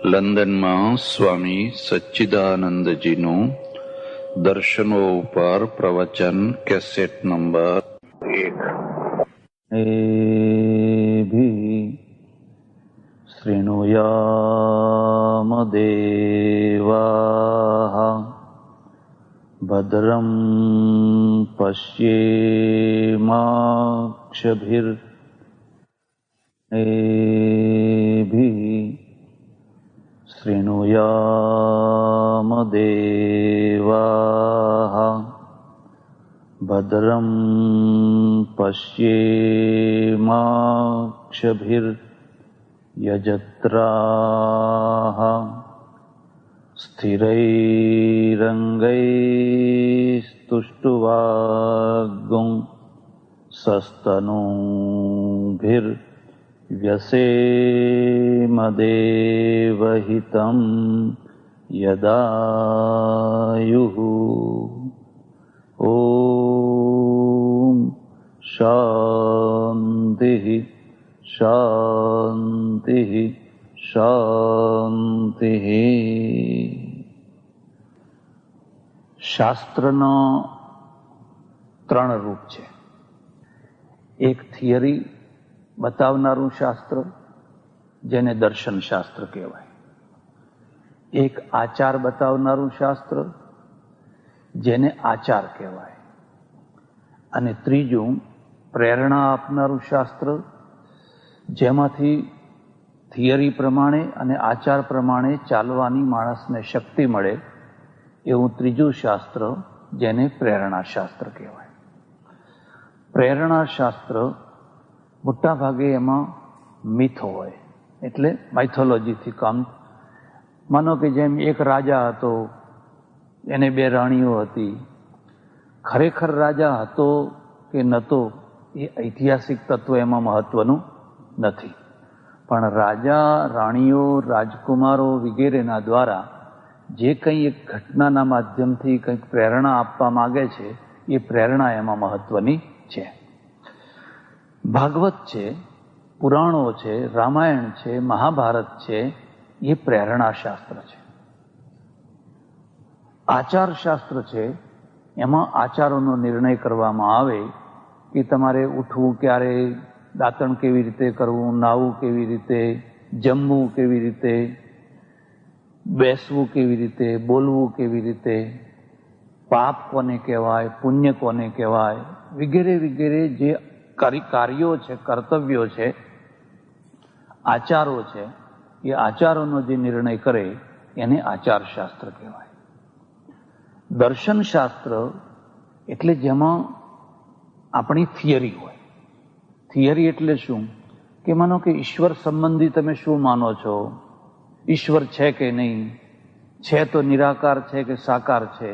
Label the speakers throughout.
Speaker 1: લંડનમાં સ્વામી સચ્ચિદાનંદજીનું દર્શનો ઉપર પ્રવચન કેસેટ નંબર 1 શૃણુયામ દેવાઃ ભદ્રં પશ્યેમાક્ષભિર શૃણુયામ દેવાઃ ભદ્રં પશ્યેમાક્ષભિર યજત્રાઃ સ્થિરૈરંગૈસ્તુષ્ટુવાગું સસ્તનૂભિર વ્યસેમદેવહિतं યદાયુઃ. ઓમ શાંતિઃ શાંતિઃ શાંતિઃ. શાસ્ત્રનો 3 રૂપ છે. એક થિયરી બતાવનારું શાસ્ત્ર, જેને દર્શન શાસ્ત્ર કહેવાય. એક આચાર બતાવનારું શાસ્ત્ર, જેને આચાર કહેવાય. અને ત્રીજું પ્રેરણા આપનારું શાસ્ત્ર, જેમાંથી થિયરી પ્રમાણે અને આચાર પ્રમાણે ચાલવાની માણસને શક્તિ મળે એવું ત્રીજું શાસ્ત્ર, જેને પ્રેરણા શાસ્ત્ર કહેવાય. પ્રેરણા શાસ્ત્ર મોટા ભાગે એમાં મિથો હોય, એટલે માઇથોલોજીથી કામ. માનો કે જેમ એક રાજા હતો, એને 2 રાણીઓ હતી. ખરેખર રાજા હતો કે નહોતો એ ઐતિહાસિક તત્વ એમાં મહત્વનું નથી, પણ રાજા, રાણીઓ, રાજકુમારો વગેરેના દ્વારા જે કંઈ એક ઘટનાના માધ્યમથી કંઈક પ્રેરણા આપવા માગે છે, એ પ્રેરણા એમાં મહત્વની છે. ભાગવત છે, પુરાણો છે, રામાયણ છે, મહાભારત છે, એ પ્રેરણા શાસ્ત્ર છે. આચાર શાસ્ત્ર છે, એમાં આચારોનો નિર્ણય કરવામાં આવે કે તમારે ઉઠવું ક્યારે, દાંતણ કેવી રીતે કરવું, નાહવું કેવી રીતે, જમવું કેવી રીતે, બેસવું કેવી રીતે, બોલવું કેવી રીતે, પાપ કોને કહેવાય, પુણ્ય કોને કહેવાય, વગેરે વગેરે જે કાર્યો છે, કર્તવ્યો છે, આચારો છે, એ આચારોનો જે નિર્ણય કરે એને આચાર શાસ્ત્ર કહેવાય. દર્શન શાસ્ત્ર એટલે જેમાં આપણી થિયરી હોય. થિયરી એટલે શું? કે માનો કે ઈશ્વર સંબંધી તમે શું માનો છો? ઈશ્વર છે કે નહીં? છે તો નિરાકાર છે કે સાકાર છે?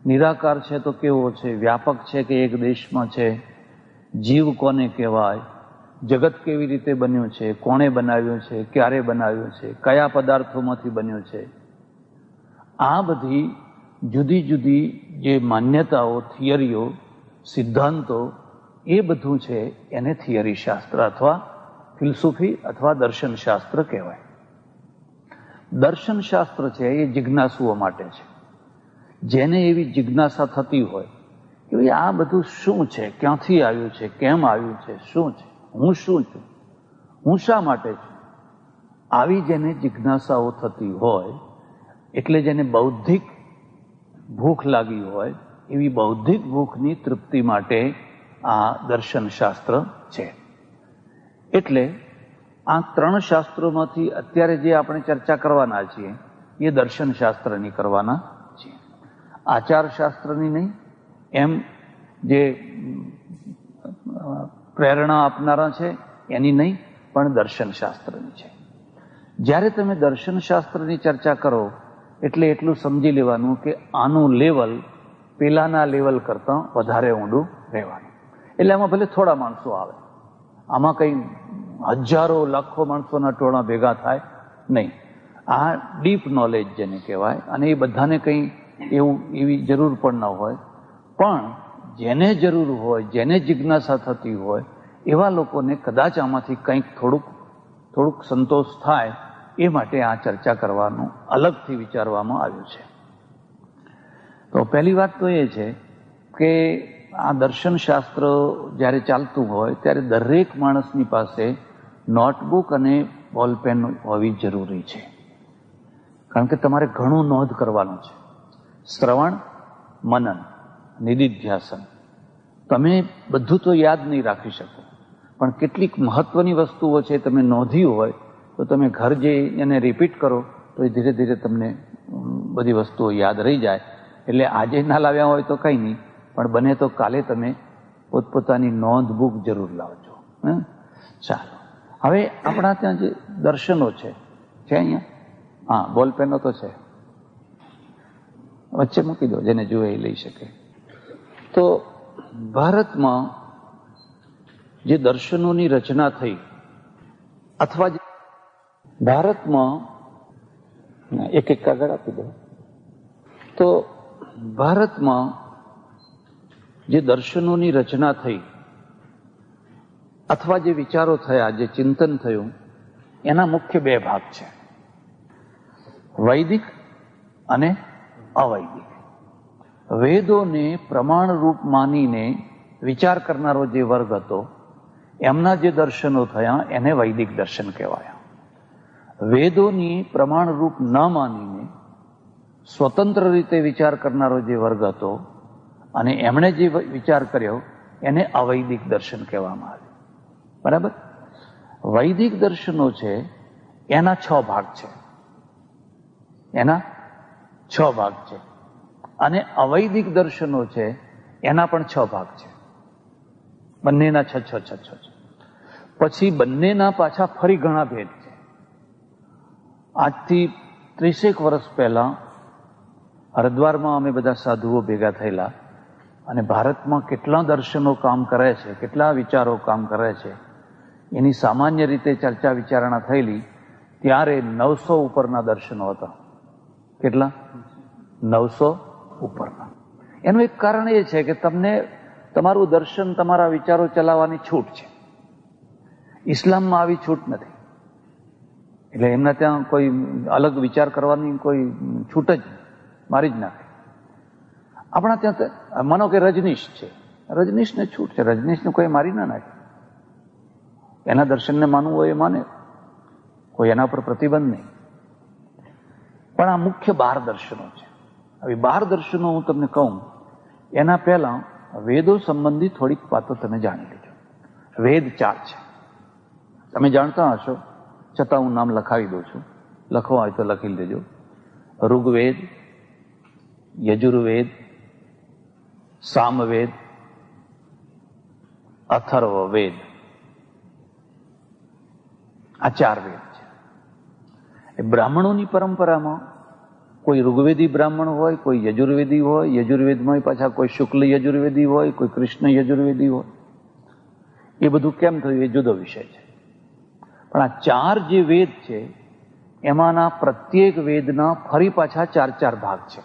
Speaker 1: નિરાકાર છે તો કેવો છે? વ્યાપક છે કે એક દેશમાં છે? જીવ કોને કહેવાય? જગત કેવી રીતે બન્યું છે? કોણે બનાવ્યું છે? ક્યારે બનાવ્યું છે? કયા પદાર્થોમાંથી બન્યું છે? આ બધી જુદી જુદી જે માન્યતાઓ, થિયરીઓ, સિદ્ધાંતો, એ બધું છે એને થિયરી શાસ્ત્ર અથવા ફિલસૂફી અથવા દર્શન શાસ્ત્ર કહેવાય. દર્શન શાસ્ત્ર છે એ જિજ્ઞાસુઓ માટે છે. જેને એવી જિજ્ઞાસા થતી હોય કે ભાઈ આ બધું શું છે, ક્યાંથી આવ્યું છે, કેમ આવ્યું છે, શું છે, હું શું છું, હું શા માટે છું, આવી જેને જિજ્ઞાસાઓ થતી હોય, એટલે જેને બૌદ્ધિક ભૂખ લાગી હોય, એવી બૌદ્ધિક ભૂખની તૃપ્તિ માટે આ દર્શન શાસ્ત્ર છે. એટલે આ 3 શાસ્ત્રોમાંથી અત્યારે જે આપણે ચર્ચા કરવાના છીએ એ દર્શન શાસ્ત્રની કરવાના છીએ. આચાર શાસ્ત્રની નહીં, એમ જે પ્રેરણા આપનારા છે એની નહીં, પણ દર્શન શાસ્ત્રની છે. જ્યારે તમે દર્શન શાસ્ત્રની ચર્ચા કરો એટલે એટલું સમજી લેવાનું કે આનું લેવલ પેલાના લેવલ કરતાં વધારે ઊંડું રહેવાનું. એટલે આમાં ભલે થોડા માણસો આવે, આમાં કંઈ હજારો લાખો માણસોના ટોળા ભેગા થાય નહીં. આ ડીપ નોલેજ જેને કહેવાય, અને એ બધાને કંઈ એવી જરૂર પણ ન હોય, પણ જેને જરૂર હોય, જેને જિજ્ઞાસા થતી હોય, એવા લોકોને કદાચ આમાંથી કંઈક થોડુંક સંતોષ થાય એ માટે આ ચર્ચા કરવાનું અલગથી વિચારવામાં આવ્યું છે. તો પહેલી વાત તો એ છે કે આ દર્શનશાસ્ત્ર જ્યારે ચાલતું હોય ત્યારે દરેક માણસની પાસે નોટબુક અને બોલપેન હોવી જરૂરી છે. કારણ કે તમારે ઘણું નોંધ કરવાનું છે. શ્રવણ, મનન, નિધિધ્યાસન. તમે બધું તો યાદ નહીં રાખી શકો, પણ કેટલીક મહત્વની વસ્તુઓ છે તમે નોંધી હોય તો તમે ઘર જઈ એને રિપીટ કરો તો એ ધીરે ધીરે તમને બધી વસ્તુઓ યાદ રહી જાય. એટલે આજે ના લાવ્યા હોય તો કંઈ નહીં, પણ બને તો કાલે તમે પોતપોતાની નોંધબુક જરૂર લાવજો. ચાલો, હવે આપણા ત્યાં જે દર્શનો છે અહીંયા, હા બોલપેનો તો છે, વચ્ચે મૂકી દો, જેને જુએ એ લઈ શકે. તો ભારતમાં જે દર્શનોની રચના થઈ, અથવા ભારતમાં એક એક કાગળ આપી દો. તો ભારતમાં જે દર્શનોની રચના થઈ અથવા જે વિચારો થયા, જે ચિંતન થયું, એના મુખ્ય બે ભાગ છે, વૈદિક અને અવૈદિક. વેદોને પ્રમાણરૂપ માનીને વિચાર કરનારો જે વર્ગ હતો એમના જે દર્શનો થયા એને વૈદિક દર્શન કહેવાયા. વેદોની પ્રમાણરૂપ ન માનીને સ્વતંત્ર રીતે વિચાર કરનારો જે વર્ગ હતો અને એમણે જે વિચાર કર્યો એને અવૈદિક દર્શન કહેવામાં આવ્યું. બરાબર? વૈદિક દર્શનો છે એના 6 ભાગ છે, એના 6 ભાગ છે. અને અવૈદિક દર્શનો છે એના પણ 6 ભાગ છે. બંનેના 6 છે. પછી બંનેના પાછા ફરી ઘણા ભેદ છે. આજથી 30 વર્ષ પહેલા હરિદ્વારમાં અમે બધા સાધુઓ ભેગા થયેલા અને ભારતમાં કેટલા દર્શનો કામ કરે છે, કેટલા વિચારો કામ કરે છે, એની સામાન્ય રીતે ચર્ચા વિચારણા થયેલી. ત્યારે 900 ઉપરના દર્શનો હતા. કેટલા? 900 ઉપરના. એનું એક કારણ એ છે કે તમને તમારું દર્શન, તમારા વિચારો ચલાવવાની છૂટ છે. ઇસ્લામમાં આવી છૂટ નથી. એટલે એમના ત્યાં કોઈ અલગ વિચાર કરવાની કોઈ છૂટ જ મારી જ નાખે. આપણા ત્યાં માનો કે રજનીશ છે, રજનીશને છૂટ છે, રજનીશને કોઈ મારી ના નાખે. એના દર્શનને માનવું હોય એ માને, કોઈ એના પર પ્રતિબંધ નહીં. પણ આ મુખ્ય 12 દર્શનો છે. હવે 12 દર્શનો હું તમને કહું એના પહેલા વેદો સંબંધી થોડીક વાતો તમે જાણી લેજો. વેદ 4 છે, તમે જાણતા હશો, છતાં હું નામ લખાવી દઉં છું. લખવા હોય તો લખી લેજો. ઋગ્વેદ, યજુર્વેદ, સામવેદ, અથર્વવેદ. આ 4 વેદ છે. એ બ્રાહ્મણોની પરંપરામાં કોઈ ઋગ્વેદી બ્રાહ્મણ હોય, કોઈ યજુર્વેદી હોય, યજુર્વેદમાં પાછા કોઈ શુક્લ યજુર્વેદી હોય, કોઈ કૃષ્ણ યજુર્વેદી હોય. એ બધું કેમ થયું એ જુદો વિષય છે. પણ આ 4 જે વેદ છે એમાંના પ્રત્યેક વેદના ફરી પાછા 4 ભાગ છે.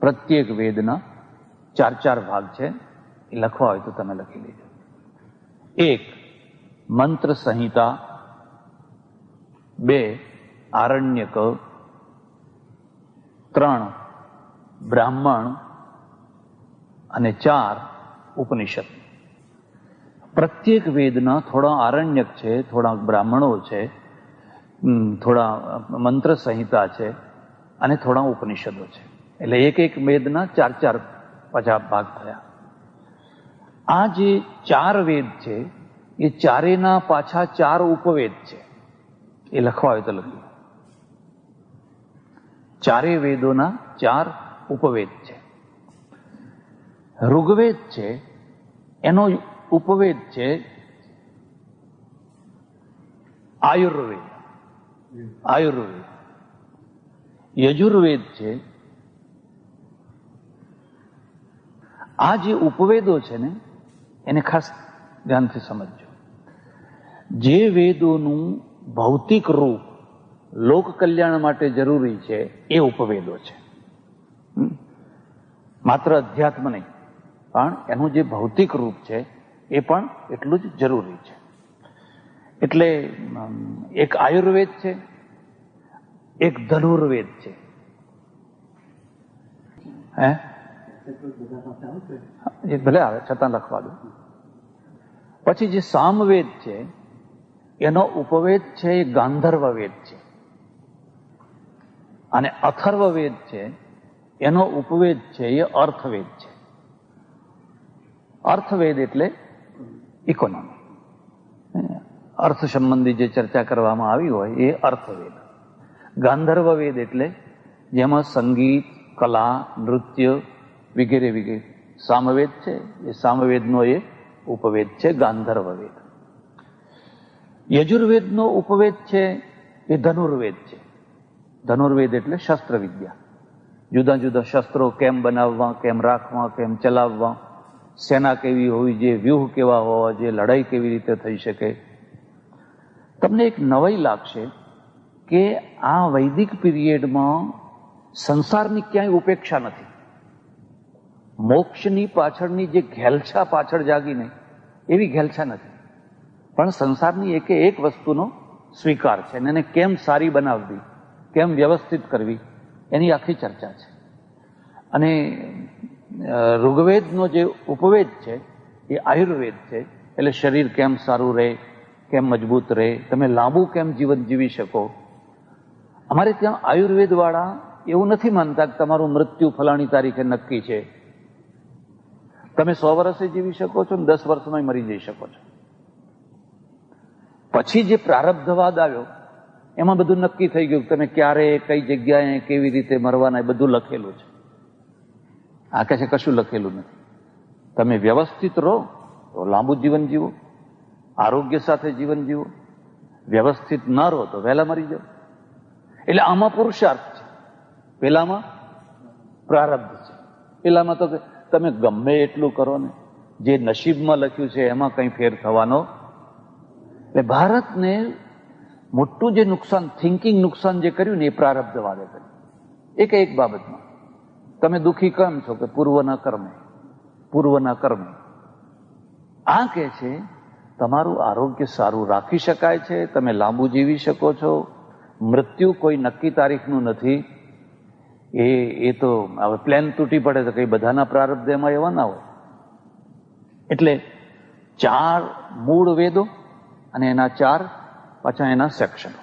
Speaker 1: પ્રત્યેક વેદના 4 ભાગ છે. એ લખવા હોય તો તમે લખી લેજો. 1 મંત્ર સંહિતા, 2 આરણ્યક, 3 બ્રાહ્મણ અને 4 ઉપનિષદ. પ્રત્યેક વેદના થોડા આરણ્યક છે, થોડા બ્રાહ્મણો છે, થોડા મંત્ર સંહિતા છે અને થોડા ઉપનિષદો છે. એટલે એક વેદના 4 પાછા ભાગ થયા. આ જે 4 વેદ છે એ ચારેના પાછા 4 ઉપવેદ છે. એ લખવા હોય તો લખ્યું. 4 વેદોના 4 ઉપવેદ છે. ઋગ્વેદ છે એનો ઉપવેદ છે આયુર્વેદ. યજુર્વેદ છે. આ જે ઉપવેદો છે ને એને ખાસ ધ્યાનથી સમજજો. જે વેદોનું ભૌતિક રૂપ લોક કલ્યાણ માટે જરૂરી છે એ ઉપવેદો છે. માત્ર અધ્યાત્મ નહીં, પણ એનું જે ભૌતિક રૂપ છે એ પણ એટલું જ જરૂરી છે. એટલે એક આયુર્વેદ છે, એક ધનુર્વેદ છે. હે ભલે આવે છતાં લખવા દો. પછી જે સામવેદ છે એનો ઉપવેદ છે એ ગાંધર્વ વેદ છે, અને અથર્વવેદ છે એનો ઉપવેદ છે એ અર્થવેદ છે. અર્થવેદ એટલે ઇકોનોમી, અર્થ સંબંધી જે ચર્ચા કરવામાં આવી હોય એ અર્થવેદ. ગાંધર્વ વેદ એટલે જેમાં સંગીત, કલા, નૃત્ય વગેરે વગેરે સામવેદ છે, એ સામવેદનો એ ઉપવેદ છે ગાંધર્વ વેદ. યજુર્વેદનો ઉપવેદ છે એ ધનુર્વેદ છે. ધનુર્વેદ એટલે શસ્ત્ર વિદ્યા, જુદા જુદા શસ્ત્રો કેમ બનાવવા, કેમ રાખવા, કેમ ચલાવવા, સેના કેવી હોવી જોઈએ, વ્યૂહ કેવા હોવા જોઈએ, લડાઈ કેવી રીતે થઈ શકે. તમને એક નવાઈ લાગશે કે આ વૈદિક પીરિયડમાં સંસારની ક્યાંય ઉપેક્ષા નથી. મોક્ષની પાછળની જે ઘેલછા પાછળ જાગી નહીં એવી ઘેલછા નથી, પણ સંસારની એકે એક વસ્તુનો સ્વીકાર છે, અને એને કેમ સારી બનાવવી, કેમ વ્યવસ્થિત કરવી, એની આખી ચર્ચા છે. અને ઋગ્વેદનો જે ઉપવેદ છે એ આયુર્વેદ છે, એટલે શરીર કેમ સારું રહે, કેમ મજબૂત રહે, તમે લાંબુ કેમ જીવન જીવી શકો. અમારે ત્યાં આયુર્વેદ વાળા એવું નથી માનતા કે તમારું મૃત્યુ ફલાણી તારીખે નક્કી છે. તમે 100 વર્ષે જીવી શકો છો, 10 વર્ષમાં મરી જઈ શકો છો. પછી જે પ્રારબ્ધવાદ આવ્યો એમાં બધું નક્કી થઈ ગયું, તમે ક્યારે, કઈ જગ્યાએ, કેવી રીતે મરવાના, એ બધું લખેલું છે. આ કહે છે કશું લખેલું નથી. તમે વ્યવસ્થિત રહો તો લાંબુ જીવન જીવો, આરોગ્ય સાથે જીવન જીવો, વ્યવસ્થિત ન રહો તો વહેલા મરી જાઓ. એટલે આમાં પુરુષાર્થ છે, પેલામાં પ્રારબ્ધ છે. પેલામાં તો તમે ગમે એટલું કરો ને, જે નસીબમાં લખ્યું છે એમાં કંઈ ફેર થવાનો. એટલે ભારતને મોટું જે નુકસાન, થિંકિંગ નુકસાન જે કર્યું ને એ પ્રારબ્ધવાદે કર્યું. એક બાબતમાં તમે દુઃખી કેમ છો કે પૂર્વના કર્મે. આ કહે છે તમારું આરોગ્ય સારું રાખી શકાય છે, તમે લાંબુ જીવી શકો છો, મૃત્યુ કોઈ નક્કી તારીખનું નથી. એ તો હવે પ્લેન તૂટી પડે તો કઈ બધાના પ્રારબ્ધ એમાં એવા ના હોય. એટલે 4 મૂળ વેદો અને એના 4 પાછા એના સેક્શનો.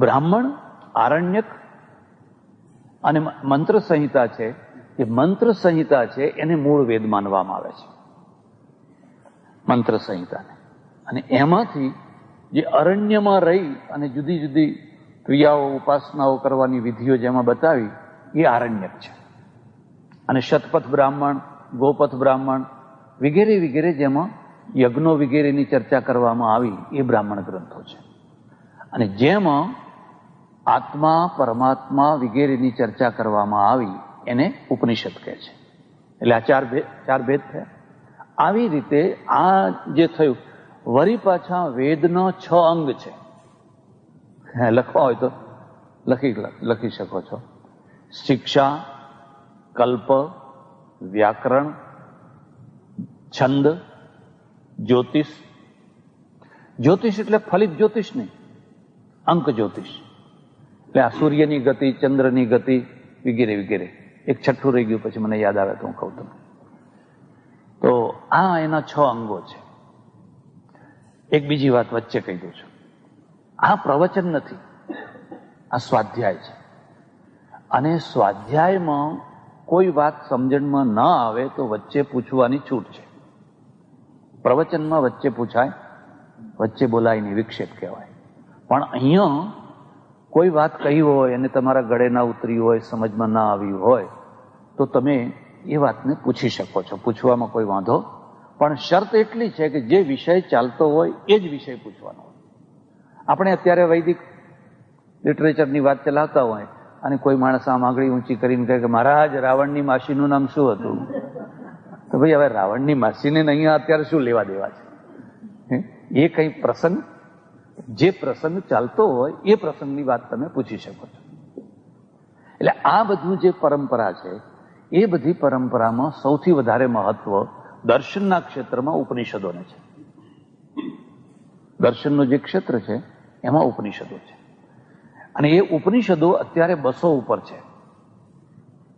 Speaker 1: બ્રાહ્મણ, આરણ્યક અને મંત્ર સંહિતા છે. એ મંત્ર સંહિતા છે એને મૂળ વેદ માનવામાં આવે છે, મંત્ર સંહિતાને. અને એમાંથી જે અરણ્યમાં રહી અને જુદી જુદી ક્રિયાઓ, ઉપાસનાઓ કરવાની વિધિઓ જેમાં બતાવી એ આરણ્યક છે. અને શતપથ બ્રાહ્મણ, ગોપથ બ્રાહ્મણ વગેરે વગેરે જેમાં યજ્ઞો વગેરેની ચર્ચા કરવામાં આવી એ બ્રાહ્મણ ગ્રંથો છે. અને જેમાં આત્મા, પરમાત્મા વગેરેની ચર્ચા કરવામાં આવી એને ઉપનિષદ કહે છે. એટલે આ ચાર ભેદ થયા. આવી રીતે આ જે થયું, વળી પાછા વેદનો 6 અંગ છે. લખવા હોય તો લખી શકો છો. શિક્ષા, કલ્પ, વ્યાકરણ, છંદ, જ્યોતિષ. જ્યોતિષ એટલે ફલિત જ્યોતિષ નહીં, અંક જ્યોતિષ. એટલે આ સૂર્યની ગતિ, ચંદ્રની ગતિ વગેરે વગેરે. એક છઠ્ઠું રહી ગયું, પછી મને યાદ આવે તો હું કહું તમને. તો આ એના 6 અંગો છે. એક બીજી વાત વચ્ચે કહી દઉં છું, આ પ્રવચન નથી, આ સ્વાધ્યાય છે. અને સ્વાધ્યાયમાં કોઈ વાત સમજણમાં ન આવે તો વચ્ચે પૂછવાની છૂટ છે. પ્રવચનમાં વચ્ચે પૂછાય, વચ્ચે બોલાય નહીં, વિક્ષેપ કહેવાય. પણ અહીંયા કોઈ વાત કહી હોય અને તમારા ગળે ના ઉતરી હોય, સમજમાં ના આવી હોય, તો તમે એ વાતને પૂછી શકો છો. પૂછવામાં કોઈ વાંધો, પણ શરત એટલી છે કે જે વિષય ચાલતો હોય એ જ વિષય પૂછવાનો હોય. આપણે અત્યારે વૈદિક લિટરેચરની વાત ચલાવતા હોય અને કોઈ માણસ આમ આંગળી ઊંચી કરીને કહે કે મહારાજ રાવણની માસીનું નામ શું હતું? તો ભાઈ હવે રાવણની માસીને અહીંયા અત્યારે શું લેવા દેવા છે? એ કઈ પ્રસંગ, જે પ્રસંગ ચાલતો હોય એ પ્રસંગની વાત તમે પૂછી શકો છો. એટલે આ બધું જે પરંપરા છે એ બધી પરંપરામાં સૌથી વધારે મહત્વ દર્શનના ક્ષેત્રમાં ઉપનિષદોને છે. દર્શનનું જે ક્ષેત્ર છે એમાં ઉપનિષદો છે. અને એ ઉપનિષદો અત્યારે 200 ઉપર છે,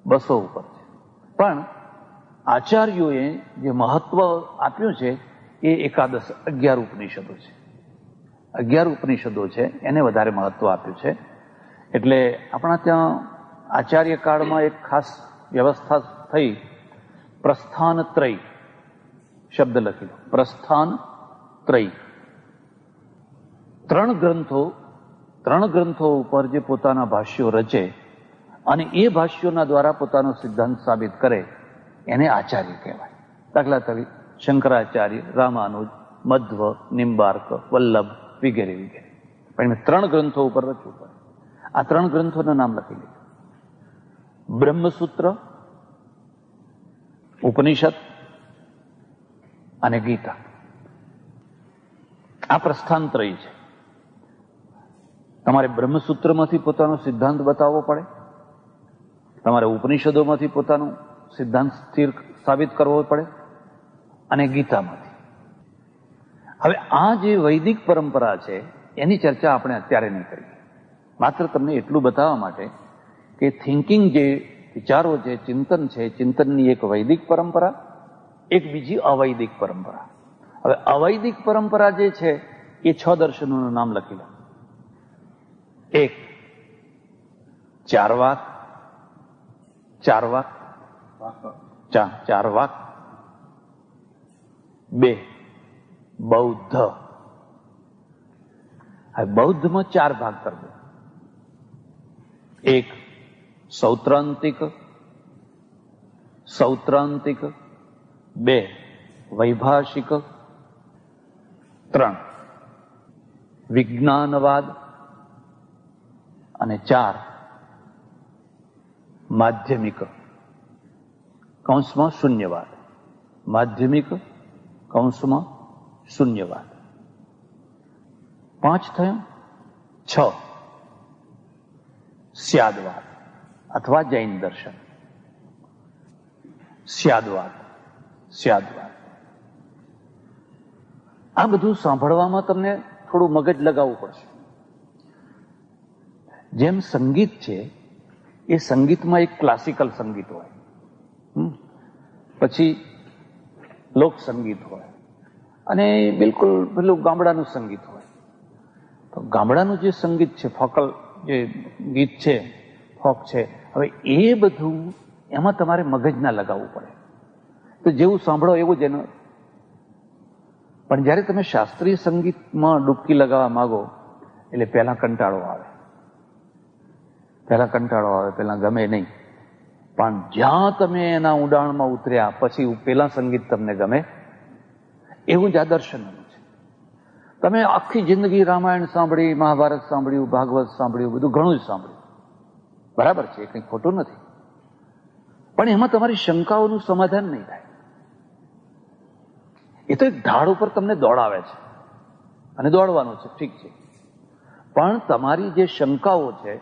Speaker 1: 200 ઉપર છે. પણ આચાર્યોએ જે મહત્વ આપ્યું છે એ 11 ઉપનિષદો છે. 11 ઉપનિષદો છે એને વધારે મહત્વ આપ્યું છે. એટલે આપણા ત્યાં આચાર્ય કાળમાં એક ખાસ વ્યવસ્થા થઈ, પ્રસ્થાન ત્રય શબ્દ લખી લો, પ્રસ્થાન ત્રય. 3 ગ્રંથો ઉપર જે પોતાના ભાષ્યો રચે અને એ ભાષ્યોના દ્વારા પોતાનો સિદ્ધાંત સાબિત કરે એને આચાર્ય કહેવાય. દાખલા તરીકે શંકરાચાર્ય, રામાનુજ, મધ્વ, નિમ્બાર્ક, વલ્લભ વગેરે વગેરે. પણ એમ 3 ગ્રંથો ઉપર રચવું પડે. આ 3 ગ્રંથોના નામ લખી લીધું: બ્રહ્મસૂત્ર, ઉપનિષદ અને ગીતા. આ પ્રસ્થાનત્રય છે. તમારે બ્રહ્મસૂત્રમાંથી પોતાનો સિદ્ધાંત બતાવવો પડે, તમારે ઉપનિષદોમાંથી પોતાનો સિદ્ધાંત સ્થિર સાબિત કરવો પડે, અને ગીતામાંથી. હવે આ જે વૈદિક પરંપરા છે એની ચર્ચા આપણે અત્યારે નહીં કરીએ. માત્ર તમને એટલું બતાવવા માટે કે થિંકિંગ, જે વિચારો છે, ચિંતન છે, ચિંતનની એક વૈદિક પરંપરા, એક બીજી અવૈદિક પરંપરા. હવે અવૈદિક પરંપરા જે છે એ 6 દર્શનોનું નામ લખી લો. 1 ચારવાક, ચારવાક. 2 બૌદ્ધ. હવે બૌદ્ધમાં 4 ભાગ કરવો. 1 સૌત્રાંતિક, 2 વૈભાષિક, 3 વિજ્ઞાનવાદ અને 4 માધ્યમિક કૌંસમાં શૂન્યવાદ. માધ્યમિક કૌંસમાં શૂન્યવાદ. 5 થયા. 6 સ્યાદવાદ અથવા જૈન દર્શન. સ્યાદવાદ. આ બધું સાંભળવામાં તમને થોડું મગજ લગાવવું પડશે. જેમ સંગીત છે, એ સંગીતમાં એક ક્લાસિકલ સંગીત હોય, પછી લોક સંગીત હોય, અને બિલકુલ પેલું ગામડાનું સંગીત હોય. તો ગામડાનું જે સંગીત છે, ફોકલ જે ગીત છે, ફોક છે, હવે એ બધું એમાં તમારે મગજ ના લગાવવું પડે. તો જેવું સાંભળો એવું જ એનું. પણ જ્યારે તમે શાસ્ત્રીય સંગીતમાં ડૂબકી લગાવવા માંગો એટલે પહેલા કંટાળો આવે, પહેલા ગમે નહીં. પણ જ્યાં તમે એના ઊંડાણમાં ઉતર્યા પછી પેલા સંગીત તમને ગમે. એવું જ આ દર્શનનું છે. તમે આખી જિંદગી રામાયણ સાંભળી, મહાભારત સાંભળ્યું, ભાગવત સાંભળ્યું, બધું ઘણું જ સાંભળ્યું, બરાબર છે, એ કંઈ ખોટું નથી. પણ એમાં તમારી શંકાઓનું સમાધાન નહીં થાય. એ તો એક ઢાળ ઉપર તમને દોડાવે છે અને દોડવાનું છે, ઠીક છે. પણ તમારી જે શંકાઓ છે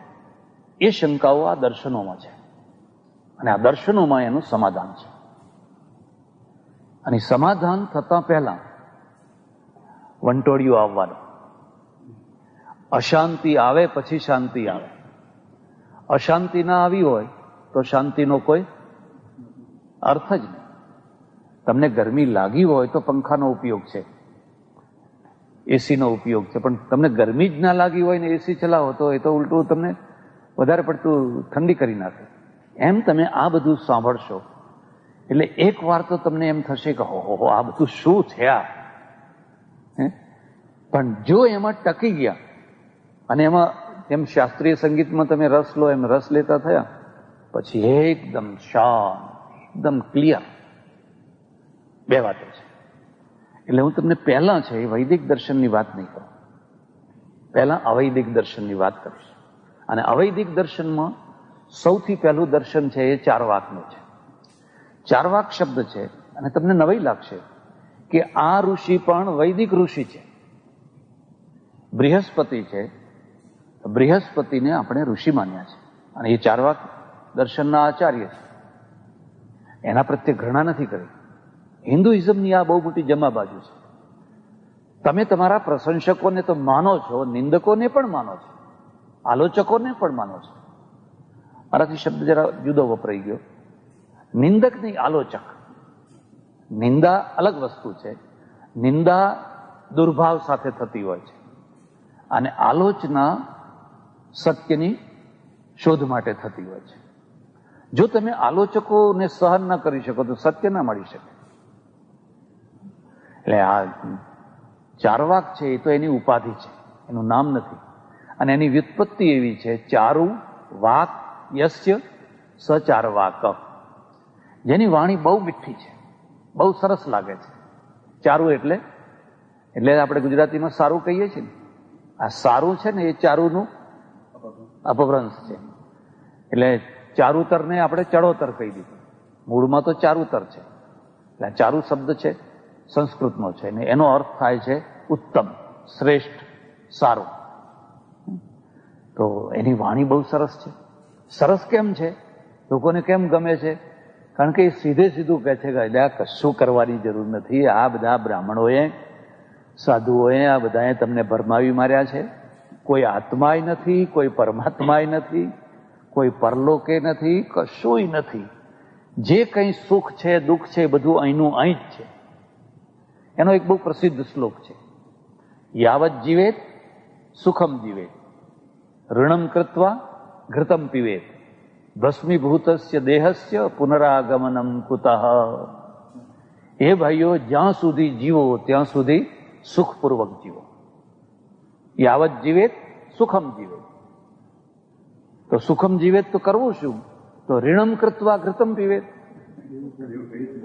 Speaker 1: એ શંકાઓ આ દર્શનોમાં છે, અને આ દર્શનોમાં એનું સમાધાન છે. અને સમાધાન થતા પહેલા વંટોળિયું આવવાનું. અશાંતિ આવે પછી શાંતિ આવે. અશાંતિ ના આવી હોય તો શાંતિનો કોઈ અર્થ જ નહીં. તમને ગરમી લાગી હોય તો પંખાનો ઉપયોગ છે, એસીનો ઉપયોગ છે. પણ તમને ગરમી જ ના લાગી હોય ને એસી ચલાવો તો એ તો ઉલટું તમને વધારે પડતું ઠંડી કરી નાખે. એમ તમે આ બધું સાંભળશો એટલે એક વાર તો તમને એમ થશે કે હો આ બધું શું છે આ. પણ જો એમાં ટકી ગયા અને એમાં એમ શાસ્ત્રીય સંગીતમાં તમે રસ લો, એમ રસ લેતા થયા, પછી એકદમ શાંત, એકદમ ક્લિયર. 2 વાતો છે. એટલે હું તમને પહેલા છે એ વૈદિક દર્શનની વાત નહીં કરું, પહેલા અવૈદિક દર્શનની વાત કરીશ. અને અવૈદિક દર્શનમાં સૌથી પહેલું દર્શન છે એ ચારવાકનું છે. ચારવાક શબ્દ છે, અને તમને નવાઈ લાગશે કે આ ઋષિ પણ વૈદિક ઋષિ છે. બૃહસ્પતિ છે, બૃહસ્પતિને આપણે ઋષિ માન્યા છે, અને એ ચારવાક દર્શનના આચાર્ય છે. એના પ્રત્યે ઘૃણા નથી કરી. હિન્દુઇઝમની આ બહુ મોટી જમા બાજુ છે. તમે તમારા પ્રશંસકોને તો માનો છો, નિંદકોને પણ માનો છો, આલોચકોને પણ માનો છો. મારાથી શબ્દ જરા જુદો વપરાઈ ગયો. નિંદક નહીં, આલોચક. નિંદા અલગ વસ્તુ છે. નિંદા દુર્ભાવ સાથે થતી હોય છે અને આલોચના સત્યની શોધ માટે થતી હોય છે. જો તમે આલોચકોને સહન ન કરી શકો તો સત્ય ના મળી શકે. એટલે આ ચારવાક છે એ તો એની ઉપાધિ છે, એનું નામ નથી. અને એની વ્યુત્પત્તિ એવી છે, ચારુ વાક યસ્ય સચારવાક, જેની વાણી બહુ મીઠી છે, બહુ સરસ લાગે છે. ચારુ એટલે આપણે ગુજરાતીમાં સારું કહીએ છીએ ને, આ સારું છે ને એ ચારુનું અપભ્રંશ છે. એટલે ચારુતરને આપણે ચડોતર કહી દીધું. મૂળમાં તો ચારુતર છે. એટલે ચારુ શબ્દ છે સંસ્કૃતનો છે ને એનો અર્થ થાય છે ઉત્તમ, શ્રેષ્ઠ, સારું. તો એની વાણી બહુ સરસ છે. સરસ કેમ છે? લોકોને કેમ ગમે છે? કારણ કે એ સીધે સીધું કહે છે કે કશું કરવાની જરૂર નથી. આ બધા બ્રાહ્મણોએ, સાધુઓએ, આ બધાએ તમને ભરમાવી માર્યા છે. કોઈ આત્માય નથી, કોઈ પરમાત્માય નથી, કોઈ પરલોકે નથી, કશુંય નથી. જે કંઈ સુખ છે, દુઃખ છે, બધું અહીંનું અહીં જ છે. એનો એક બહુ પ્રસિદ્ધ શ્લોક છે, યાવત જીવેત સુખમ જીવેત, ઋણમ કૃત્વા ઘૃતમ પીવેત, ભસ્મીભૂતસ્ય દેહસ્ય પુનરાગમનમ કુતઃ. એ ભાઈઓ, જ્યાં સુધી જીવો ત્યાં સુધી સુખપૂર્વક જીવો. યાવત જીવેત સુખમ જીવેત. તો સુખમ જીવેત તો કરવું શું? તો ઋણમ કૃત્વા ઘૃતમ પીવેત.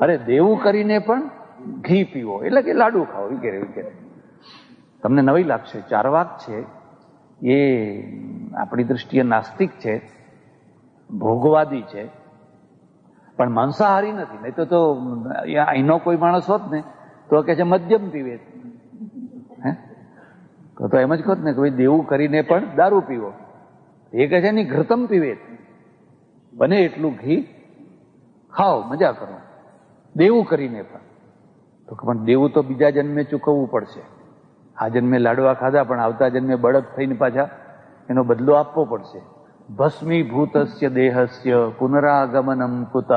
Speaker 1: અરે દેવું કરીને પણ ઘી પીવો, એટલે કે લાડુ ખાઓ વગેરે વગેરે. તમને નવી લાગશે, ચારવાક છે એ આપણી દ્રષ્ટિએ નાસ્તિક છે, ભોગવાદી છે, પણ માંસાહારી નથી. નહીં તો અહીંનો કોઈ માણસ હોત ને તો કે છે મદ્યમ પીવે. હે તો એમ જ કહો ને કે ભાઈ દેવું કરીને પણ દારૂ પીવો. એ કહે છે નહીં, ઘૃતમ પીવે, બને એટલું ઘી ખાઓ, મજા કરો, દેવું કરીને પણ. તો પણ દેવું તો બીજા જન્મે ચૂકવવું પડશે. આ જન્મે લાડવા ખાધા પણ આવતા જન્મે બળદ થઈને પાછા એનો બદલો આપવો પડશે. ભસ્મીભૂતસ્ય દેહસ્ય પુનરાગમનમ કુતઃ.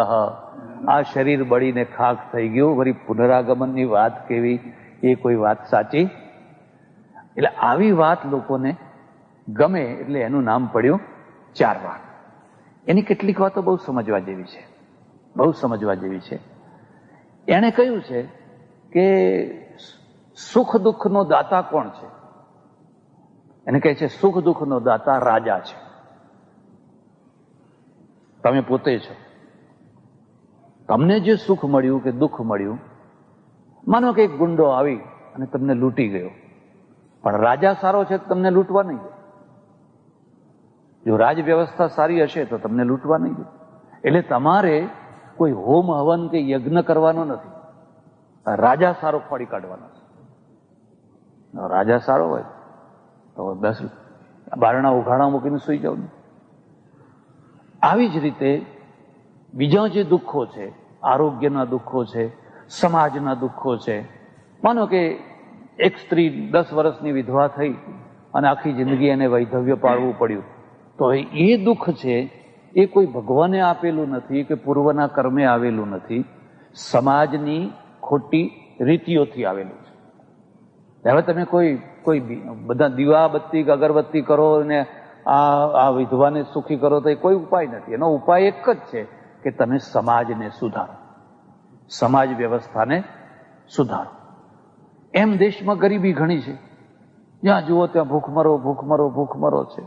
Speaker 1: આ શરીર બળીને ખાખ થઈ ગયું, વળી પુનરાગમનની વાત કેવી? એ કોઈ વાત સાચી? એટલે આવી વાત લોકોને ગમે એટલે એનું નામ પડ્યું ચારવાક. એની કેટલીક વાતો બહુ સમજવા જેવી છે, બહુ સમજવા જેવી છે. એણે કહ્યું છે કે સુખ દુઃખનો દાતા કોણ છે? એને કહે છે સુખ દુઃખનો દાતા રાજા છે. તમે પોતે છો. તમને જે સુખ મળ્યું કે દુઃખ મળ્યું, માનો કે એક ગુંડો આવી અને તમને લૂંટી ગયો, પણ રાજા સારો છે તો તમને લૂંટવા નહીં દે. જો રાજ વ્યવસ્થા સારી હશે તો તમને લૂંટવા નહીં દે. એટલે તમારે કોઈ હોમ હવન કે યજ્ઞ કરવાનો નથી, રાજા સારો ફાડી કાઢવાનો છે. રાજા સારો હોય તો 10 બારણા ઉઘાડા મૂકીને સુઈ જાવ ને. આવી જ રીતે બીજા જે દુઃખો છે, આરોગ્યના દુઃખો છે, સમાજના દુઃખો છે. માનો કે એક સ્ત્રી 10 વર્ષની વિધવા થઈ અને આખી જિંદગી એને વૈધવ્ય પાળવું પડ્યું, તો એ દુઃખ છે એ કોઈ ભગવાને આપેલું નથી કે પૂર્વના કર્મે આવેલું નથી, સમાજની ખોટી રીતિઓથી આવેલું છે. હવે તમે કોઈ બધા દીવા બત્તી અગરબત્તી કરો ને આ વિધવાને સુખી કરો તો એ કોઈ ઉપાય નથી. એનો ઉપાય એક જ છે કે તમે સમાજને સુધારો, સમાજ વ્યવસ્થાને સુધારો. એમ દેશમાં ગરીબી ઘણી છે, જ્યાં જુઓ ત્યાં ભૂખમરો ભૂખમરો ભૂખમરો છે.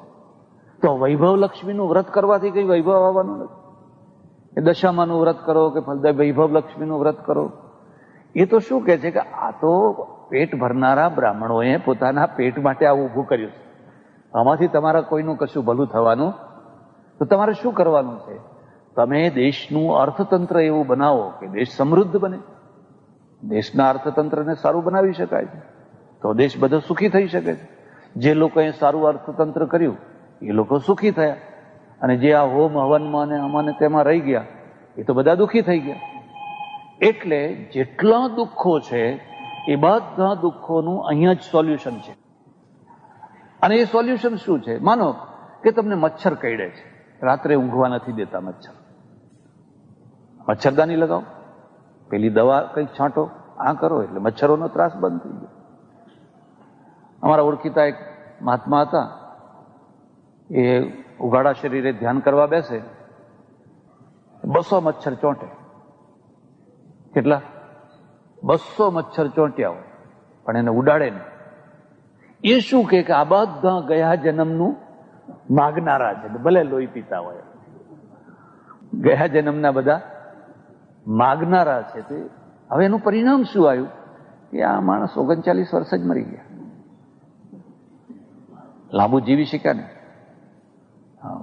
Speaker 1: તો વૈભવ લક્ષ્મીનું વ્રત કરવાથી કઈ વૈભવ આવવાનું નથી. એ દશામાનું વ્રત કરો કે વૈભવ લક્ષ્મીનું વ્રત કરો, એ તો શું કે છે કે આ તો પેટ ભરનારા બ્રાહ્મણોએ પોતાના પેટ માટે આવું ઊભું કર્યું છે. આમાંથી તમારા કોઈનું કશું ભલું થવાનું તો તમારે શું કરવાનું છે? તમે દેશનું અર્થતંત્ર એવું બનાવો કે દેશ સમૃદ્ધ બને. દેશના અર્થતંત્રને સારું બનાવી શકાય છે તો દેશ બધો સુખી થઈ શકે છે. જે લોકોએ સારું અર્થતંત્ર કર્યું એ લોકો સુખી થયા, અને જે આ હોમ હવનમાં અને આમાં તેમાં રહી ગયા એ તો બધા દુઃખી થઈ ગયા. એટલે જેટલા દુઃખો છે એ બધા દુઃખોનું અહીંયા જ સોલ્યુશન છે. અને એ સોલ્યુશન શું છે? માનો કે તમને મચ્છર કરડે છે, રાત્રે ઊંઘવા નથી દેતા મચ્છર, મચ્છરદાની લગાવો, પેલી દવા કંઈક છાંટો, આ કરો એટલે મચ્છરોનો ત્રાસ બંધ થઈ ગયો. અમારા ઓળખીતા એક મહાત્મા હતા, એ ઉઘાડા શરીરે ધ્યાન કરવા બેસે, 200 મચ્છર ચોંટે. કેટલા? 200 મચ્છર ચોંટ્યા હોય, પણ એને ઉડાડે નહીં. એ શું કે આ બધા ગયા જન્મનું માગનારા છે, ભલે લોહી પીતા હોય, ગયા જન્મના બધા માગનારા છે. તે હવે એનું પરિણામ શું આવ્યું કે આ માણસ 39 વર્ષ જ મરી ગયા, લાંબુ જીવી શક્યા નહીં.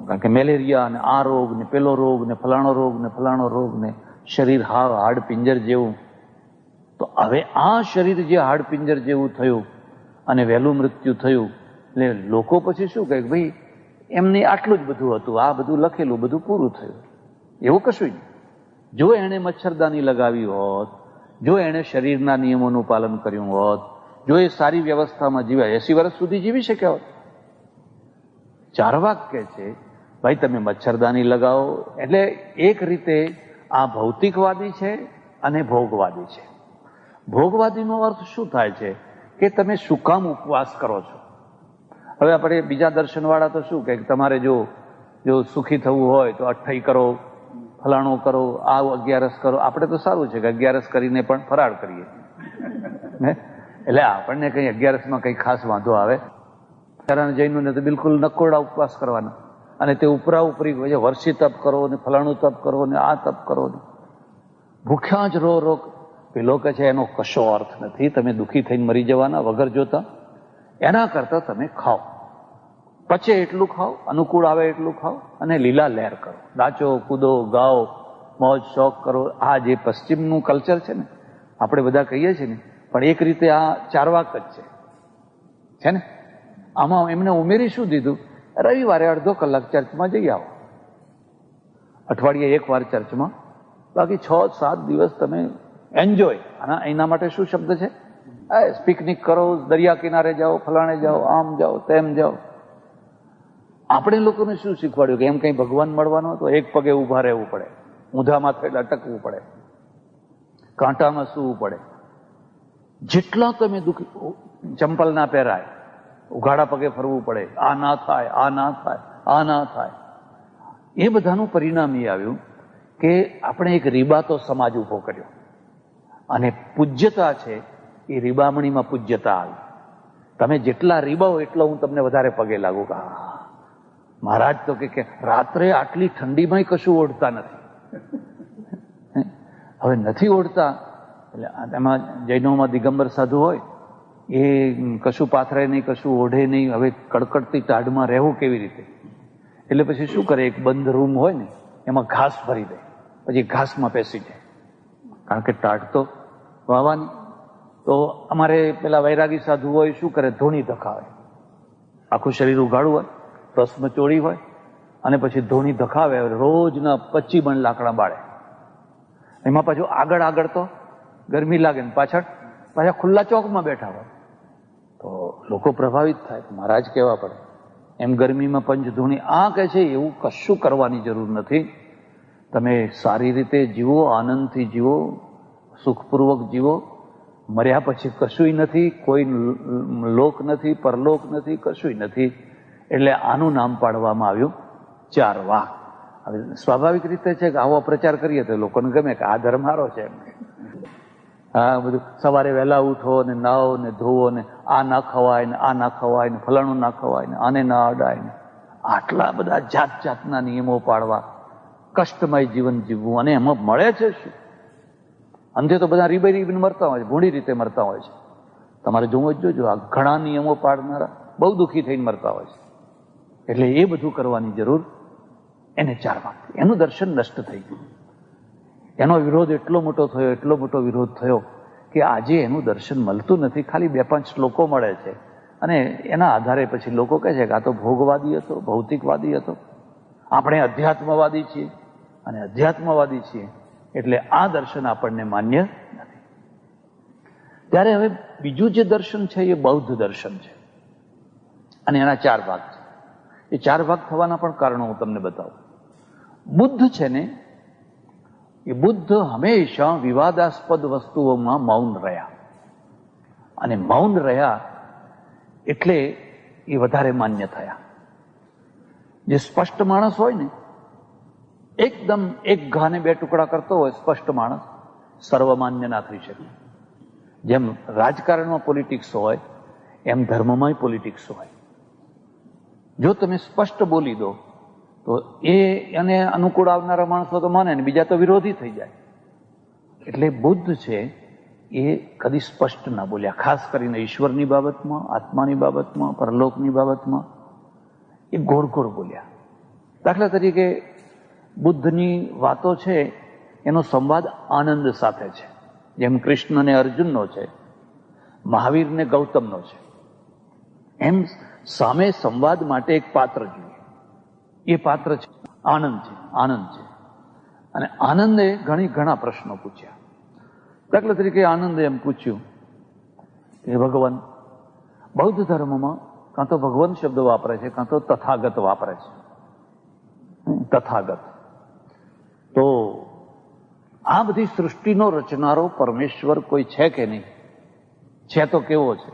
Speaker 1: કારણ કે મેલેરિયા ને આ રોગ ને પેલો રોગ ને ફલાણો રોગ ને ફલાણો રોગ ને શરીર હાડ પિંજર જેવું. તો હવે આ શરીર જે હાડ પિંજર જેવું થયું અને વહેલું મૃત્યુ થયું, એટલે લોકો પછી શું કહે, ભાઈ એમને આટલું જ બધું હતું, આ બધું લખેલું બધું પૂરું થયું. એવું કશું જ. જો એણે મચ્છરદાની લગાવી હોત, જો એણે શરીરના નિયમોનું પાલન કર્યું હોત, જો એ સારી વ્યવસ્થામાં જીવ્યા, 80 વર્ષ સુધી જીવી શક્યા હોત. ચારવાક કહે છે ભાઈ તમે મચ્છરદાની લગાવો. એટલે એક રીતે આ ભૌતિકવાદી છે અને ભોગવાદી છે. ભોગવાદીનો અર્થ શું થાય છે કે તમે શું કામ ઉપવાસ કરો છો? હવે આપણે બીજા દર્શનવાળા તો શું કે તમારે જો સુખી થવું હોય તો અઠ્ઠઈ કરો, ફલાણું કરો, આ 11 કરો. આપણે તો સારું છે કે 11 કરીને પણ ફરાળ કરીએ, એટલે આપણને કઈ 11માં કઈ ખાસ વાંધો આવે. જૈનોને તો બિલકુલ નકોરડા ઉપવાસ કરવાના, અને તે ઉપરા ઉપરી વર્ષી તપ કરો ને ફલાણું તપ કરો ને આ તપ કરો ને ભૂખ્યા જ રો. પેલો કહે છે એનો કશો અર્થ નથી, તમે દુઃખી થઈને મરી જવાના વગર જોતા. એના કરતા તમે ખાઓ, પચે એટલું ખાઓ, અનુકૂળ આવે એટલું ખાઓ, અને લીલા લહેર કરો, નાચો કૂદો ગાઓ, મોજ શોખ કરો. આ જે પશ્ચિમનું કલ્ચર છે ને, આપણે બધા કહીએ છીએ ને, પણ એક રીતે આ ચારવાક જ છે ને. આમાં એમને ઉમેરી શું દીધું? રવિવારે અડધો કલાક ચર્ચમાં જઈ આવો, અઠવાડિયે 1 વાર ચર્ચમાં, બાકી 6-7 દિવસ તમે એન્જોય. અને એના માટે શું શબ્દ છે? પિકનિક કરો, દરિયા કિનારે જાઓ, ફલાણે જાઓ, આમ જાઓ, તેમ જાઓ. આપણે લોકોને શું શીખવાડ્યું કે એમ કઈ ભગવાન મળવાનો તો એક પગે ઉભા રહેવું પડે, ઊંધા માથે લટકવું પડે, કાંટામાં સૂવું પડે. જેટલા તમે દુઃખી, ચંપલ ના પહેરાય, ઉઘાડા પગે ફરવું પડે, આ ના થાય, આ ના થાય, આ ના થાય. એ બધાનું પરિણામ એ આવ્યું કે આપણે એક રીબાતો સમાજ ઉભો કર્યો, અને પૂજ્યતા છે એ રીબામણીમાં પૂજ્યતા આવી. તમે જેટલા રીબાઓ એટલો હું તમને વધારે પગે લાગુ. મહારાજ તો કે રાત્રે આટલી ઠંડીમાં કશું ઓઢતા નથી. હવે નથી ઓઢતા એટલે એમાં જૈનોમાં દિગંબર સાધુ હોય, એ કશું પાથરે નહીં, કશું ઓઢે નહીં. હવે કડકડતી ટાઢમાં રહેવું કેવી રીતે? એટલે પછી શું કરે, એક બંધ રૂમ હોય ને એમાં ઘાસ ભરી દે, પછી ઘાસમાં બેસી જાય, કારણ કે ટાઢ તો વાવાની. તો અમારે પેલા વૈરાગી સાધુ હોય શું કરે, ધૂણી ધખાવે, આખું શરીર ઉઘાડું હોય, ભસ્મ ચોળી હોય, અને પછી ધૂણી ધખાવે. રોજના 25 બણ લાકડા બાળે. એમાં પાછું આગળ તો ગરમી લાગે ને પાછા ખુલ્લા ચોકમાં બેઠા હોય, તો લોકો પ્રભાવિત થાય. મહારાજ કહેવા પડે એમ ગરમીમાં પંચધૂણી. આ કહે છે એવું કશું કરવાની જરૂર નથી. તમે સારી રીતે જીવો, આનંદથી જીવો, સુખપૂર્વક જીવો. મર્યા પછી કશુંય નથી, કોઈ લોક નથી, પરલોક નથી, કશુંય નથી. એટલે આનું નામ પાડવામાં આવ્યું ચારવાક. હવે સ્વાભાવિક રીતે છે કે આવો પ્રચાર કરીએ તો લોકોને ગમે કે આ ધર્મ સારો છે. હા, બધું સવારે વહેલા ઉઠો ને નાહો ને ધોવો ને આ ના ખવાય ને આ ના ખવાય ને ફલાણું ના ખવાય ને આને ના અડાય ને આટલા બધા જાત જાતના નિયમો પાડવા, કષ્ટમય જીવન જીવવું. અને એમાં મળે છે શું? અંતે તો બધા રીબીને મરતા હોય છે, ભૂંડી રીતે મરતા હોય છે. તમારે જોવું જ જોજો, આ ઘણા નિયમો પાડનારા બહુ દુઃખી થઈને મરતા હોય છે. એટલે એ બધું કરવાની જરૂર એને ચારવાક. એનું દર્શન નષ્ટ થઈ ગયું. એનો વિરોધ એટલો મોટો વિરોધ થયો કે આજે એનું દર્શન મળતું નથી. ખાલી 2-5 શ્લોકો મળે છે, અને એના આધારે પછી લોકો કહે છે કે આ તો ભોગવાદી હતો, ભૌતિકવાદી હતો. આપણે અધ્યાત્મવાદી છીએ, અને અધ્યાત્મવાદી છીએ એટલે આ દર્શન આપણને માન્ય નથી. ત્યારે હવે બીજું જે દર્શન છે એ બૌદ્ધ દર્શન છે, અને એના 4 ભાગ છે. એ 4 ભાગ થવાના પણ કારણો હું તમને બતાવું. બુદ્ધ છે ને, એ બુદ્ધ હંમેશા વિવાદાસ્પદ વસ્તુઓમાં મૌન રહ્યા, અને મૌન રહ્યા એટલે એ વધારે માન્ય થયા. જે સ્પષ્ટ માણસ હોય ને, એકદમ એક ઘાને 2 ટુકડા કરતો હોય સ્પષ્ટ માણસ, સર્વમાન્ય ના થઈ શકે. જેમ રાજકારણમાં પોલિટિક્સ હોય એમ ધર્મમાંય પોલિટિક્સ હોય. જો તમે સ્પષ્ટ બોલી દો તો એને અનુકૂળ આવનારા માણસો તો માને ને, બીજા તો વિરોધી થઈ જાય. એટલે બુદ્ધ છે એ કદી સ્પષ્ટ ના બોલ્યા, ખાસ કરીને ઈશ્વરની બાબતમાં, આત્માની બાબતમાં, પરલોકની બાબતમાં એ ગોળ ગોળ બોલ્યા. દાખલા તરીકે બુદ્ધની વાતો છે એનો સંવાદ આનંદ સાથે છે, જેમ કૃષ્ણ ને અર્જુનનો છે, મહાવીર ને ગૌતમનો છે. એમ સામે સંવાદ માટે એક પાત્ર જોઈએ. એ પાત્ર છે આનંદ છે. આનંદ છે, અને આનંદે ઘણા પ્રશ્નો પૂછ્યા. દાખલા તરીકે આનંદે એમ પૂછ્યું કે ભગવાન, બૌદ્ધ ધર્મમાં કાં તો ભગવાન શબ્દ વાપરે છે, કાં તો તથાગત વાપરે છે. તથાગત તો આ બધી સૃષ્ટિનો રચનારો પરમેશ્વર કોઈ છે કે નહીં? છે તો કેવો છે?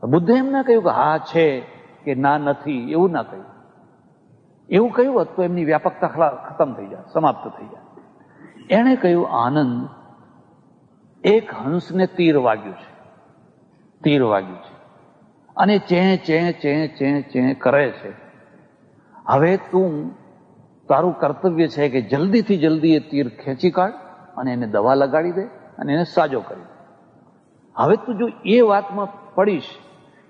Speaker 1: બુદ્ધે એમ ના કહ્યું કે હા છે કે ના નથી, એવું ના કહ્યું. એવું કહ્યું હોત તો એમની વ્યાપકતા ખતમ થઈ જાય, સમાપ્ત થઈ જાય. એણે કહ્યું આનંદ, એક હંસને તીર વાગ્યું છે, તીર વાગ્યું છે, અને ચે કરે છે. હવે તું, તારું કર્તવ્ય છે કે જલ્દીથી જલ્દી એ તીર ખેંચી કાઢ અને એને દવા લગાડી દે અને એને સાજો કરી દે. હવે તું જો એ વાતમાં પડીશ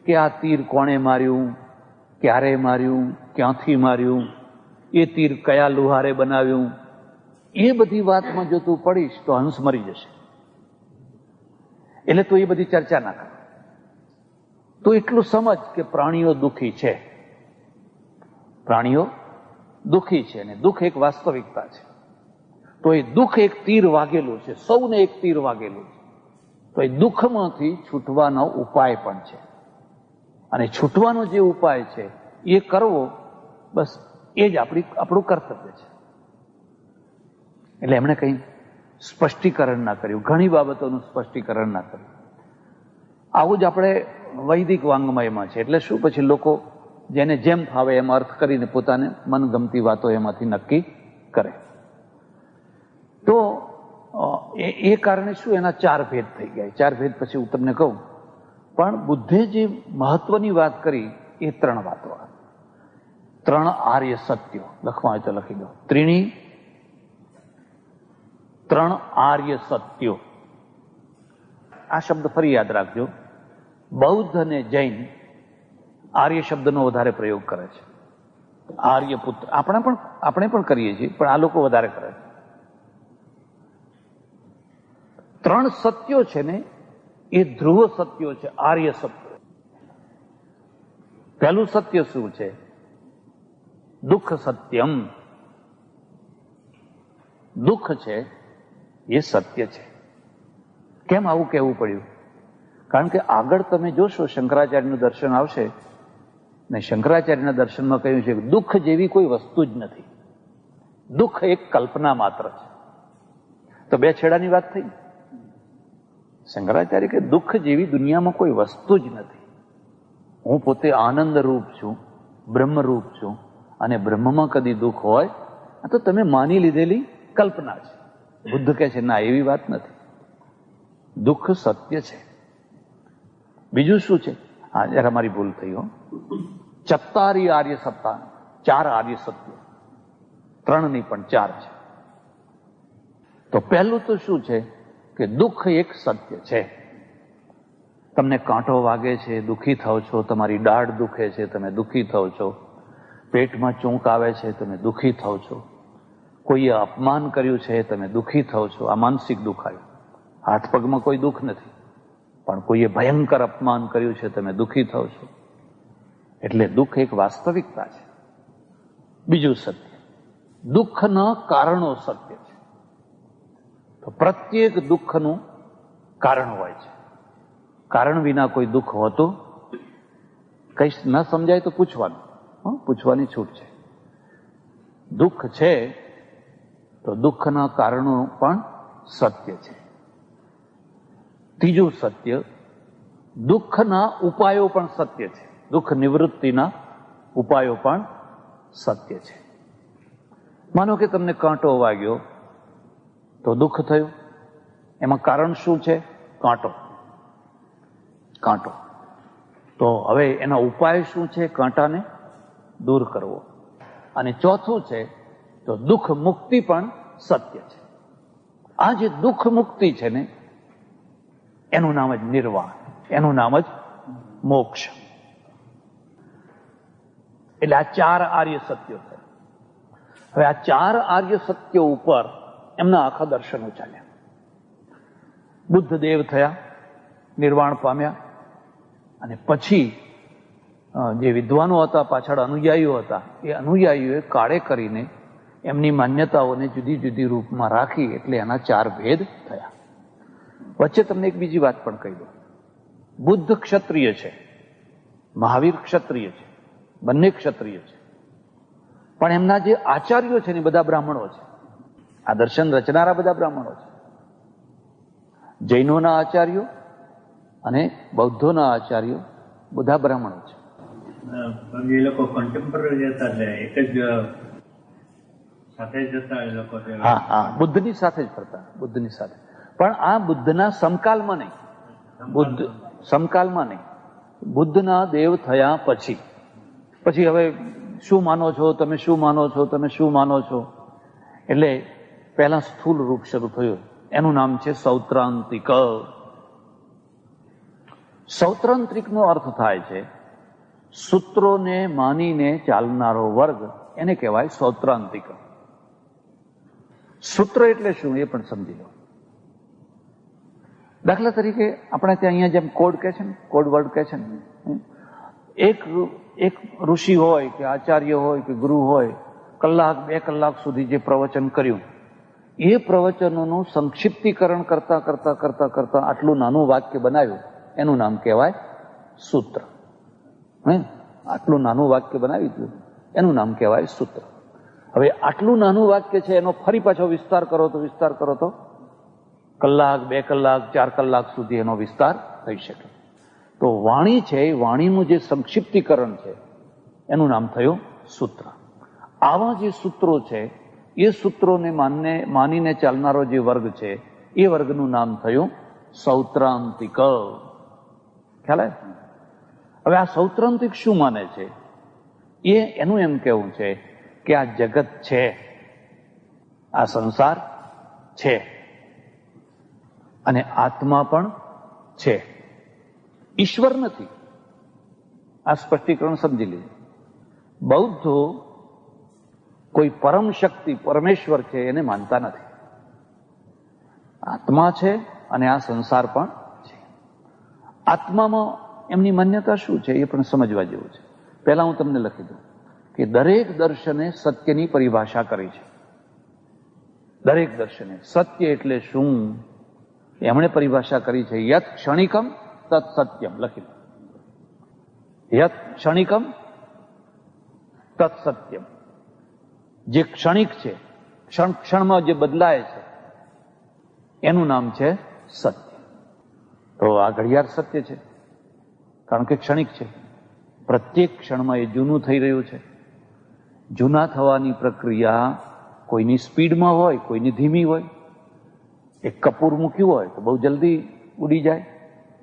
Speaker 1: કે આ તીર કોણે માર્યું, ક્યારે માર્યું, ક્યાંથી માર્યું, એ તીર કયા લુહારે બનાવ્યું, એ બધી વાતમાં જો તું પડીશ તો હંસ મરી જશે. એટલે તું એ બધી ચર્ચા ના કર. તો એટલું સમજ કે પ્રાણીઓ દુઃખી છે, પ્રાણીઓ દુઃખી છે, અને દુઃખ એક વાસ્તવિકતા છે. તો એ દુઃખ એક તીર વાગેલું છે, સૌને એક તીર વાગેલું છે. તો એ દુઃખમાંથી છૂટવાનો ઉપાય પણ છે, અને છૂટવાનો જે ઉપાય છે એ કરવો, બસ એ જ આપણું કર્તવ્ય છે. એટલે એમણે કંઈ સ્પષ્ટીકરણ ના કર્યું, ઘણી બાબતોનું સ્પષ્ટીકરણ ના કર્યું. આવું જ આપણે વૈદિક વાંગ્મયમાં છે. એટલે શું, પછી લોકો જેને જેમ ફાવે એમ અર્થ કરીને પોતાને મનગમતી વાતો એમાંથી નક્કી કરે. તો એ કારણે શું, એના 4 ભેદ થઈ ગયા. 4 ભેદ પછી હું તમને કહું, પણ બુદ્ધે જે મહત્વની વાત કરી એ 3 વાતો, 3 આર્ય સત્યો. લખવા હોય તો લખી દો, 3 આર્ય સત્યો. આ શબ્દ ફરી યાદ રાખજો. બૌદ્ધ અને જૈન આર્ય શબ્દનો વધારે પ્રયોગ કરે છે. આર્ય પુત્ર આપણે પણ કરીએ છીએ, પણ આ લોકો વધારે કરે છે. 3 સત્યો છે ને એ ધ્રુવ સત્યો છે, આર્ય સત્યો. પહેલું સત્ય શું છે? દુઃખ સત્યમ. દુઃખ છે એ સત્ય છે. કેમ આવું કહેવું પડ્યું? કારણ કે આગળ તમે જોશો શંકરાચાર્યનું દર્શન આવશે, ને શંકરાચાર્યના દર્શનમાં કહ્યું છે કે દુઃખ જેવી કોઈ વસ્તુ જ નથી, દુઃખ એક કલ્પના માત્ર છે. તો 2 છેડાની વાત થઈ. શંકરાચાર્ય કે દુઃખ જેવી દુનિયામાં કોઈ વસ્તુ જ નથી. હું પોતે આનંદ રૂપ છું, બ્રહ્મરૂપ છું, અને બ્રહ્મમાં કદી દુઃખ હોય આ તો તમે માની લીધેલી કલ્પના છે. બુદ્ધ કહે છે ના, એવી વાત નથી, દુઃખ સત્ય છે. બીજું શું છે? હા, જરા મારી ભૂલ થઈ હો. 4 આર્ય સત્તા, 4 આર્ય સત્ય, 3 નહીં પણ 4 છે. તો પહેલું તો શું છે કે દુઃખ એક સત્ય છે. તમને કાંટો વાગે છે, દુઃખી થાવ છો, તમારી દાઢ દુખે છે, તમે દુઃખી થાવ છો, પેટમાં ચૂંક આવે છે, તમે દુઃખી થાવ છો, કોઈએ અપમાન કર્યું છે, તમે દુઃખી થાવ છો. આ માનસિક દુઃખ આવ્યું. હાથ પગમાં કોઈ દુઃખ નથી, પણ કોઈએ ભયંકર અપમાન કર્યું છે, તમે દુઃખી થાવ છો. એટલે દુઃખ એક વાસ્તવિકતા છે. બીજું સત્ય, દુઃખના કારણો સત્ય છે. તો પ્રત્યેક દુઃખનું કારણ હોય છે. કારણ વિના કોઈ દુઃખ હોતું કઈ ન સમજાય તો પૂછવાનું, પૂછવાની છૂટ છે. દુઃખ છે તો દુઃખના કારણો પણ સત્ય છે. ત્રીજું સત્ય, દુઃખના ઉપાયો પણ સત્ય છે. દુઃખ નિવૃત્તિના ઉપાયો પણ સત્ય છે. માનો કે તમને કાંટો વાગ્યો તો દુઃખ થયું, એમાં કારણ શું છે? કાંટો. તો હવે એના ઉપાય શું છે? કાંટાને દૂર કરવો. અને ચોથું છે તો દુઃખ મુક્તિ પણ સત્ય છે. આ જે દુઃખ મુક્તિ છે ને, એનું નામ જ નિર્વાણ, એનું નામ જ મોક્ષ. એટલે આ 4 આર્ય સત્યો છે. હવે આ 4 આર્ય સત્યો ઉપર એમના આખા દર્શનો ચાલ્યા. બુદ્ધ દેવ થયા, નિર્વાણ પામ્યા, અને પછી જે વિદ્વાનો હતા, પાછળ અનુયાયીઓ હતા, એ અનુયાયીઓએ કાળે કરીને એમની માન્યતાઓને જુદી જુદી રૂપમાં રાખી, એટલે એના 4 ભેદ થયા. વચ્ચે તમને એક બીજી વાત પણ કહી દઉં. બુદ્ધ ક્ષત્રિય છે, મહાવીર ક્ષત્રિય છે, બંને ક્ષત્રિય છે, પણ એમના જે આચાર્યો છે ને બધા બ્રાહ્મણો છે. આ દર્શન રચનારા બધા બ્રાહ્મણો છે. જૈનોના આચાર્યો અને બૌદ્ધોના આચાર્યો બધા બ્રાહ્મણો છે.
Speaker 2: એ લોકો કન્ટેમ્પરરી હતા, એટલે એક જ સાથે જતા એ લોકો.
Speaker 1: હા, બુદ્ધની સાથે જ ફરતા, બુદ્ધની સાથે. પણ આ બુદ્ધના સમકાલમાં નહીં, સમકાલમાં નહીં, બુદ્ધના દેવ થયા પછી. હવે શું માનો છો તમે, શું માનો છો તમે, શું માનો છો? એટલે પહેલા સ્થૂલ રૂપ શરૂ થયું, એનું નામ છે સૌત્રાંતિક. સૌત્રાંતિકનો અર્થ થાય છે સૂત્રોને માનીને ચાલનારો વર્ગ, એને કહેવાય સૌત્રાંતિક. સૂત્ર એટલે શું એ પણ સમજી લો. દાખલા તરીકે આપણે ત્યાં અહીંયા જેમ કોડ કહે છે ને, કોડ વર્ડ કહે છે ને, એક ઋષિ હોય કે આચાર્ય હોય કે ગુરુ હોય, 1-2 કલાક સુધી જે પ્રવચન કર્યું, એ પ્રવચનોનું સંક્ષિપ્તીકરણ કરતા કરતા કરતા કરતા આટલું નાનું વાક્ય બનાવ્યું, એનું નામ કહેવાય સૂત્ર. આટલું નાનું વાક્ય બનાવી દીધું, એનું નામ કહેવાય સૂત્ર. હવે આટલું નાનું વાક્ય છે, એનો ફરી પાછો વિસ્તાર કરો તો 1 કલાક, 2 કલાક, 4 કલાક સુધી એનો વિસ્તાર થઈ શકે. તો વાણી છે, વાણીનું જે સંક્ષિપ્તીકરણ છે, એનું નામ થયું સૂત્ર. આવા જે સૂત્રો છે, એ સૂત્રોને માનીને ચાલનારો જે વર્ગ છે, એ વર્ગનું નામ થયું સૌત્રાંતિક. ખ્યાલ આવે? હવે આ સૌત્રાંતિક શું માને છે? એનું એમ કહેવું છે કે આ જગત છે, આ સંસાર છે, અને આત્મા પણ છે, ઈશ્વર નથી. આ સ્પષ્ટીકરણ સમજી લીધું. બૌદ્ધો કોઈ પરમ શક્તિ, પરમેશ્વર છે, એને માનતા નથી. આત્મા છે અને આ સંસાર પણ છે. આત્મામાં એમની માન્યતા શું છે એ પણ સમજવા જેવું છે. પહેલા હું તમને લખી દઉં કે દરેક દર્શને સત્યની પરિભાષા કરી છે. દરેક દર્શને સત્ય એટલે શું એમણે પરિભાષા કરી છે. યત ક્ષણિકમ તત સત્યમ. લખી દો. યત ક્ષણિકમ તત સત્યમ. જે ક્ષણિક છે, ક્ષણમાં જે બદલાય છે, એનું નામ છે સત્ય. તો આ ઘડિયાળ સત્ય છે, કારણ કે ક્ષણિક છે. પ્રત્યેક ક્ષણમાં એ જૂનું થઈ રહ્યું છે. જૂના થવાની પ્રક્રિયા કોઈની સ્પીડમાં હોય, કોઈની ધીમી હોય. એક કપૂર મૂક્યું હોય તો બહુ જલ્દી ઉડી જાય,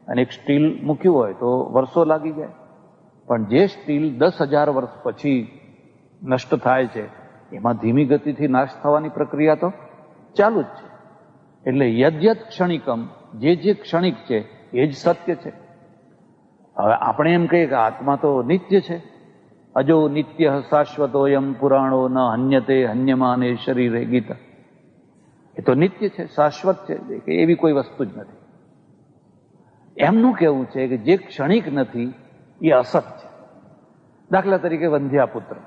Speaker 1: અને એક સ્ટીલ મૂક્યું હોય તો વર્ષો લાગી જાય. પણ જે સ્ટીલ 10,000 વર્ષ પછી નષ્ટ થાય છે, એમાં ધીમી ગતિથી નાશ થવાની પ્રક્રિયા તો ચાલુ જ છે. એટલે યદ્યત ક્ષણિકમ, જે ક્ષણિક છે એ જ સત્ય છે. હવે આપણે એમ કહીએ કે આત્મા તો નિત્ય છે. અજો નિત્ય શાશ્વતોયમ પુરાણો ન હન્યતે હન્યમાને શરીરે. ગીતા. એ તો નિત્ય છે, શાશ્વત છે, કે એવી કોઈ વસ્તુ જ નથી. એમનું કહેવું છે કે જે ક્ષણિક નથી એ અસત છે. દાખલા તરીકે વંધ્યાપુત્ર.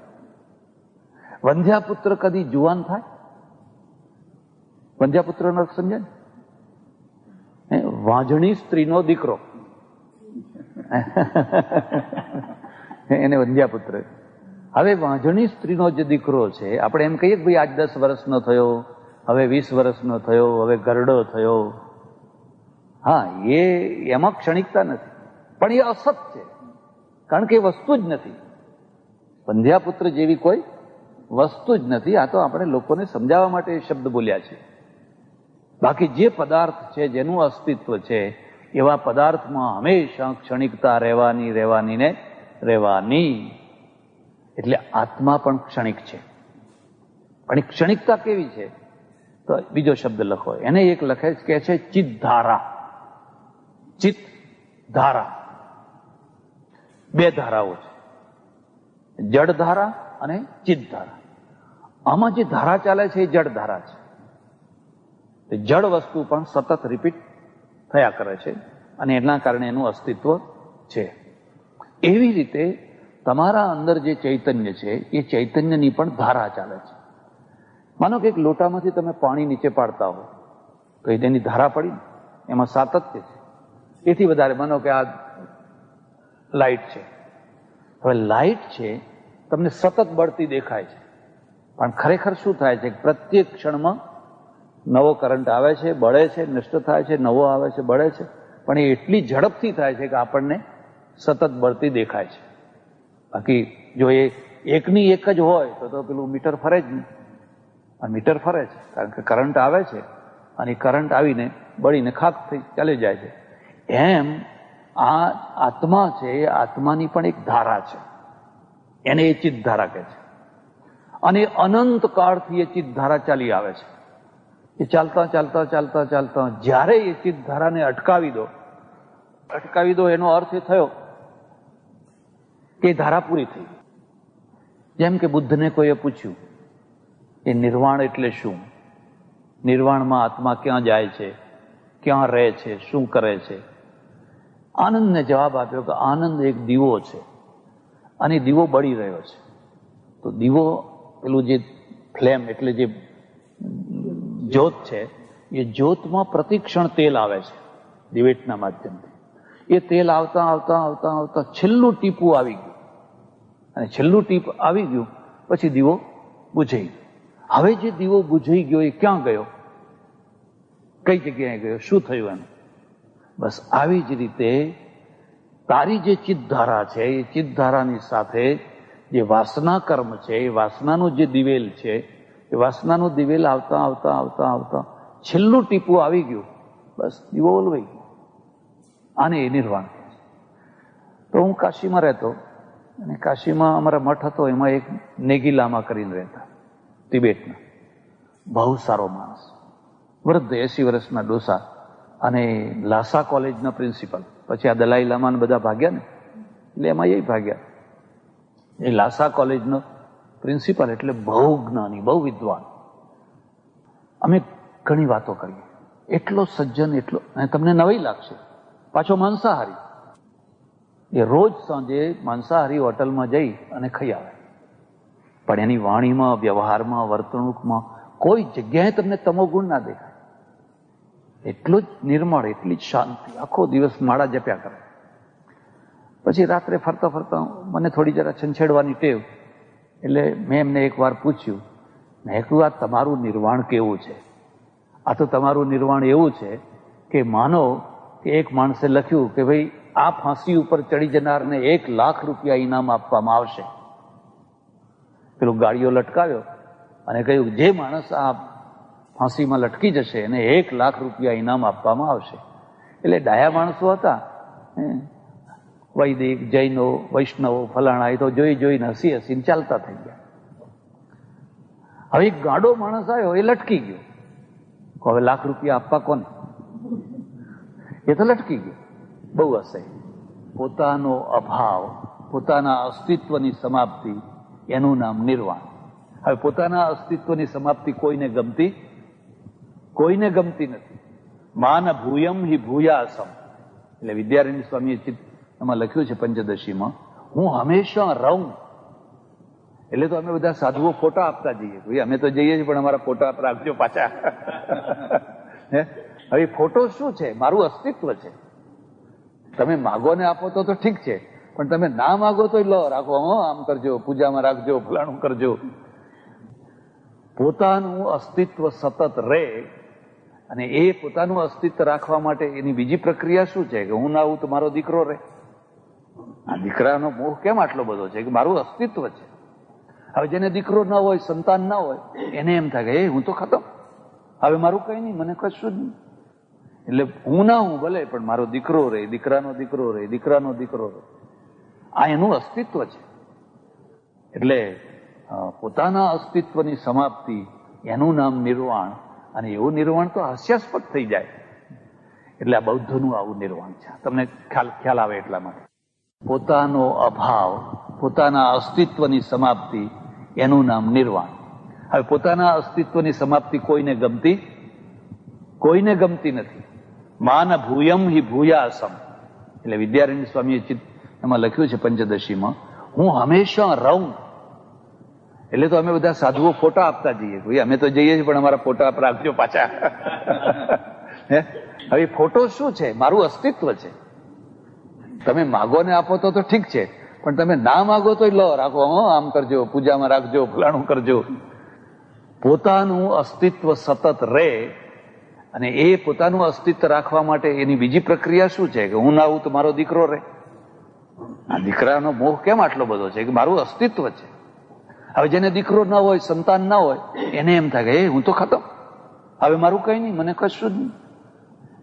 Speaker 1: વંધ્યાપુત્ર કદી જુવાન થાય? વંધ્યાપુત્રનો અર્થ સમજાય ને? વાંઝણી સ્ત્રીનો દીકરો, એને વંધ્યાપુત્ર. હવે વાંઝણી સ્ત્રીનો જે દીકરો છે, આપણે એમ કહીએ કે ભાઈ આજ 10 વર્ષનો થયો, હવે 20 વર્ષનો થયો, હવે ગરડો થયો. હા, એમાં ક્ષણિકતા નથી, પણ એ અસત છે, કારણ કે એ વસ્તુ જ નથી. વંધ્યાપુત્ર જેવી કોઈ વસ્તુ જ નથી. આ તો આપણે લોકોને સમજાવવા માટે એ શબ્દ બોલ્યા છે. બાકી જે પદાર્થ છે, જેનું અસ્તિત્વ છે, એવા પદાર્થમાં હંમેશા ક્ષણિકતા રહેવાની. એટલે આત્મા પણ ક્ષણિક છે. પણ એ ક્ષણિકતા કેવી છે? તો બીજો શબ્દ લખો, એને એક લખે કે છે ચિત્તધારા. ચિત્ત ધારા, બે ધારાઓ છે, જડ ધારા અને ચિત્ત ધારા. આમાં જે ધારા ચાલે છે એ જડ ધારા છે. જડ વસ્તુ પણ સતત રિપીટ થયા કરે છે અને એના કારણે એનું અસ્તિત્વ છે. એવી રીતે તમારા અંદર જે ચૈતન્ય છે એ ચૈતન્યની પણ ધારા ચાલે છે. માનો કે એક લોટામાંથી તમે પાણી નીચે પાડતા હો તો એ તેની ધારા પડી, એમાં સાતત્ય છે. એથી વધારે માનો કે આ લાઈટ છે. હવે લાઈટ છે તમને સતત બળતી દેખાય છે, પણ ખરેખર શું થાય છે? પ્રત્યેક ક્ષણમાં નવો કરંટ આવે છે, બળે છે, નષ્ટ થાય છે, નવો આવે છે, બળે છે, પણ એ એટલી ઝડપથી થાય છે કે આપણને સતત બળતી દેખાય છે. બાકી જો એ એકની એક જ હોય તો પેલું મીટર ફરે જ નહીં. આ મીટર ફરે છે કારણ કે કરંટ આવે છે અને કરંટ આવીને બળીને ખાક થઈ ચાલી જાય છે. એમ આ આત્મા છે, એ આત્માની પણ એક ધારા છે, એને એ ચિત્ત ધારા કહે છે. અને અનંત કાળથી એ ચિત્ત ધારા ચાલી આવે છે. એ ચાલતા ચાલતા ચાલતા ચાલતા જ્યારે એ ચિત્ત ધારાને અટકાવી દો એનો અર્થ એ થયો કે ધારા પૂરી થઈ. જેમ કે બુદ્ધને કોઈએ પૂછ્યું એ નિર્વાણ એટલે શું? નિર્વાણમાં આત્મા ક્યાં જાય છે, ક્યાં રહે છે, શું કરે છે? આનંદને જવાબ આપ્યો કે આનંદ એક દીવો છે અને દીવો બળી રહ્યો છે. તો દીવો પેલું જે ફ્લેમ એટલે જે જ્યોત છે, એ જ્યોતમાં પ્રતિક્ષણ તેલ આવે છે દિવેટના માધ્યમથી. એ તેલ આવતા આવતા આવતા આવતા છેલ્લું ટીપું આવી ગયું, અને છેલ્લું ટીપ આવી ગયું પછી દીવો બુઝાઈ ગયો. હવે જે દીવો બુઝાઈ ગયો એ ક્યાં ગયો, કઈ જગ્યાએ ગયો, શું થયું એનું? બસ આવી જ રીતે તારી જે ચિત્તધારા છે એ ચિત્તધારાની સાથે જે વાસના કર્મ છે, એ વાસનાનું જે દિવેલ છે, એ વાસનાનું દિવેલ આવતા આવતા આવતા આવતા છેલ્લું ટીપું આવી ગયું, બસ દીવો ઓલવાઈ ગયો. આને એ નિર્વાણ કહે છે. તો હું કાશીમાં રહેતો, અને કાશીમાં અમારા મઠ હતો, એમાં એક નેગીલામા કરીને રહેતા, તિબેટના, બહુ સારો માણસ, વૃદ્ધ 80 વર્ષના ડોસા, અને લાસા કોલેજના પ્રિન્સિપલ. પછી આ દલાઈ લામાને બધા ભાગ્યા ને, એટલે એમાં એ ભાગ્યા. એ લાસા કોલેજનો પ્રિન્સિપલ એટલે બહુ જ્ઞાની, બહુ વિદ્વાન. અમે ઘણી વાતો કરીએ, એટલો સજ્જન, એટલો, અને તમને નવાઈ લાગશે, પાછો માંસાહારી. એ રોજ સાંજે માંસાહારી હોટલમાં જઈ અને ખાઈ આવે, પણ એની વાણીમાં, વ્યવહારમાં, વર્તણૂકમાં કોઈ જગ્યાએ તમને તમોગુણ ના દેખાય. એટલું જ નિર્મળ, એટલી જ શાંતિ, આખો દિવસ માળા જપ્યા કરે. પછી રાત્રે ફરતા ફરતા મને થોડી જરા છંછેડવાની ટેવ, એટલે મેં એમને એક વાર પૂછ્યું, મેં કહ્યું આ તમારું નિર્વાણ કેવું છે? આ તો તમારું નિર્વાણ એવું છે કે માનો કે એક માણસે લખ્યું કે ભાઈ આ ફાંસી ઉપર ચડી જનારને 1 લાખ રૂપિયા ઇનામ આપવામાં આવશે. પેલો ગાડીઓ લટકાવ્યો અને કહ્યું જે માણસ આ ફાંસીમાં લટકી જશે એને 1 લાખ રૂપિયા ઇનામ આપવામાં આવશે. એટલે ડાયા માણસો હતા, વૈદિક, જૈનો, વૈષ્ણવો, ફલાણા, એ તો જોઈને હસી હસીને ચાલતા થઈ ગયા. હવે એક ગાડો માણસ આવ્યો, એ લટકી ગયો. હવે લાખ રૂપિયા આપવા કોને? એ તો લટકી ગયો. બહુ હશે. પોતાનો અભાવ, પોતાના અસ્તિત્વની સમાપ્તિ, એનું નામ નિર્વાણ. હવે પોતાના અસ્તિત્વની સમાપ્તિ કોઈને ગમતી નથી. માન ભૂયમ હિ ભૂયાસમ. એટલે વિદ્યારણ્ય સ્વામીએ એમાં લખ્યું છે પંચદશીમાં, હું હંમેશા રહું. એટલે તો અમે બધા સાધુઓ ફોટા આપતા જઈએ, ભાઈ અમે તો જઈએ છીએ પણ અમારા ફોટા રાખજો પાછા. હવે ફોટો શું છે? મારું અસ્તિત્વ છે. તમે માગો ને આપો તો ઠીક છે, પણ તમે ના માગો તો લો રાખો, આમ કરજો, પૂજામાં રાખજો, ફલાણું કરજો. પોતાનું અસ્તિત્વ સતત રહે, અને એ પોતાનું અસ્તિત્વ રાખવા માટે એની બીજી પ્રક્રિયા શું છે કે હું ના આવું તો મારો દીકરો રહે. આ દીકરાનો મોહ કેમ આટલો બધો છે કે મારું અસ્તિત્વ છે. હવે જેને દીકરો ના હોય, સંતાન ના હોય, એને એમ થાય કે હું તો ખતમ, હવે મારું કઈ નહીં, મને કશું જ નહીં. એટલે હું ના હું ભલે, પણ મારો દીકરો રહે, દીકરાનો દીકરો રહે, દીકરાનો દીકરો રહે. આ એનું અસ્તિત્વ છે. એટલે પોતાના અસ્તિત્વની સમાપ્તિ, એનું નામ નિર્વાણ. અને એવું નિર્વાણ તો હાસ્યાસ્પદ થઈ જાય. એટલે આ બૌદ્ધનું આવું નિર્વાણ છે. તમને ખ્યાલ આવે એટલા માટે. પોતાનો અભાવ, પોતાના અસ્તિત્વની સમાપ્તિ, એનું નામ નિર્વાણ. હવે પોતાના અસ્તિત્વની સમાપ્તિ કોઈને ગમતી નથી. માન ભૂયમ હિ ભૂયાસમ. એટલે વિદ્યારણ્ય સ્વામીએ એમાં લખ્યું છે પંચદશીમાં, હું હંમેશા રહું. એટલે તો અમે બધા સાધુઓ ફોટા આપતા જઈએ, ભાઈ અમે તો જઈએ છીએ પણ અમારા ફોટા રાખજો પાછા. હવે ફોટો શું છે? મારું અસ્તિત્વ છે. તમે માગો ને આપો તો ઠીક છે, પણ તમે ના માગો તો લો રાખો, આમ કરજો, પૂજામાં રાખજો, ફલાણું કરજો. પોતાનું અસ્તિત્વ સતત રહે, અને એ પોતાનું અસ્તિત્વ રાખવા માટે એની બીજી પ્રક્રિયા શું છે કે હું ના આવું તો મારો દીકરો રહે. આ દીકરાનો મોહ કેમ આટલો બધો છે કે મારું અસ્તિત્વ છે. હવે જેને દીકરો ના હોય, સંતાન ના હોય, એને એમ થાય કે હું તો ખતમ, હવે મારું કઈ નહીં, મને કશું જ નહીં.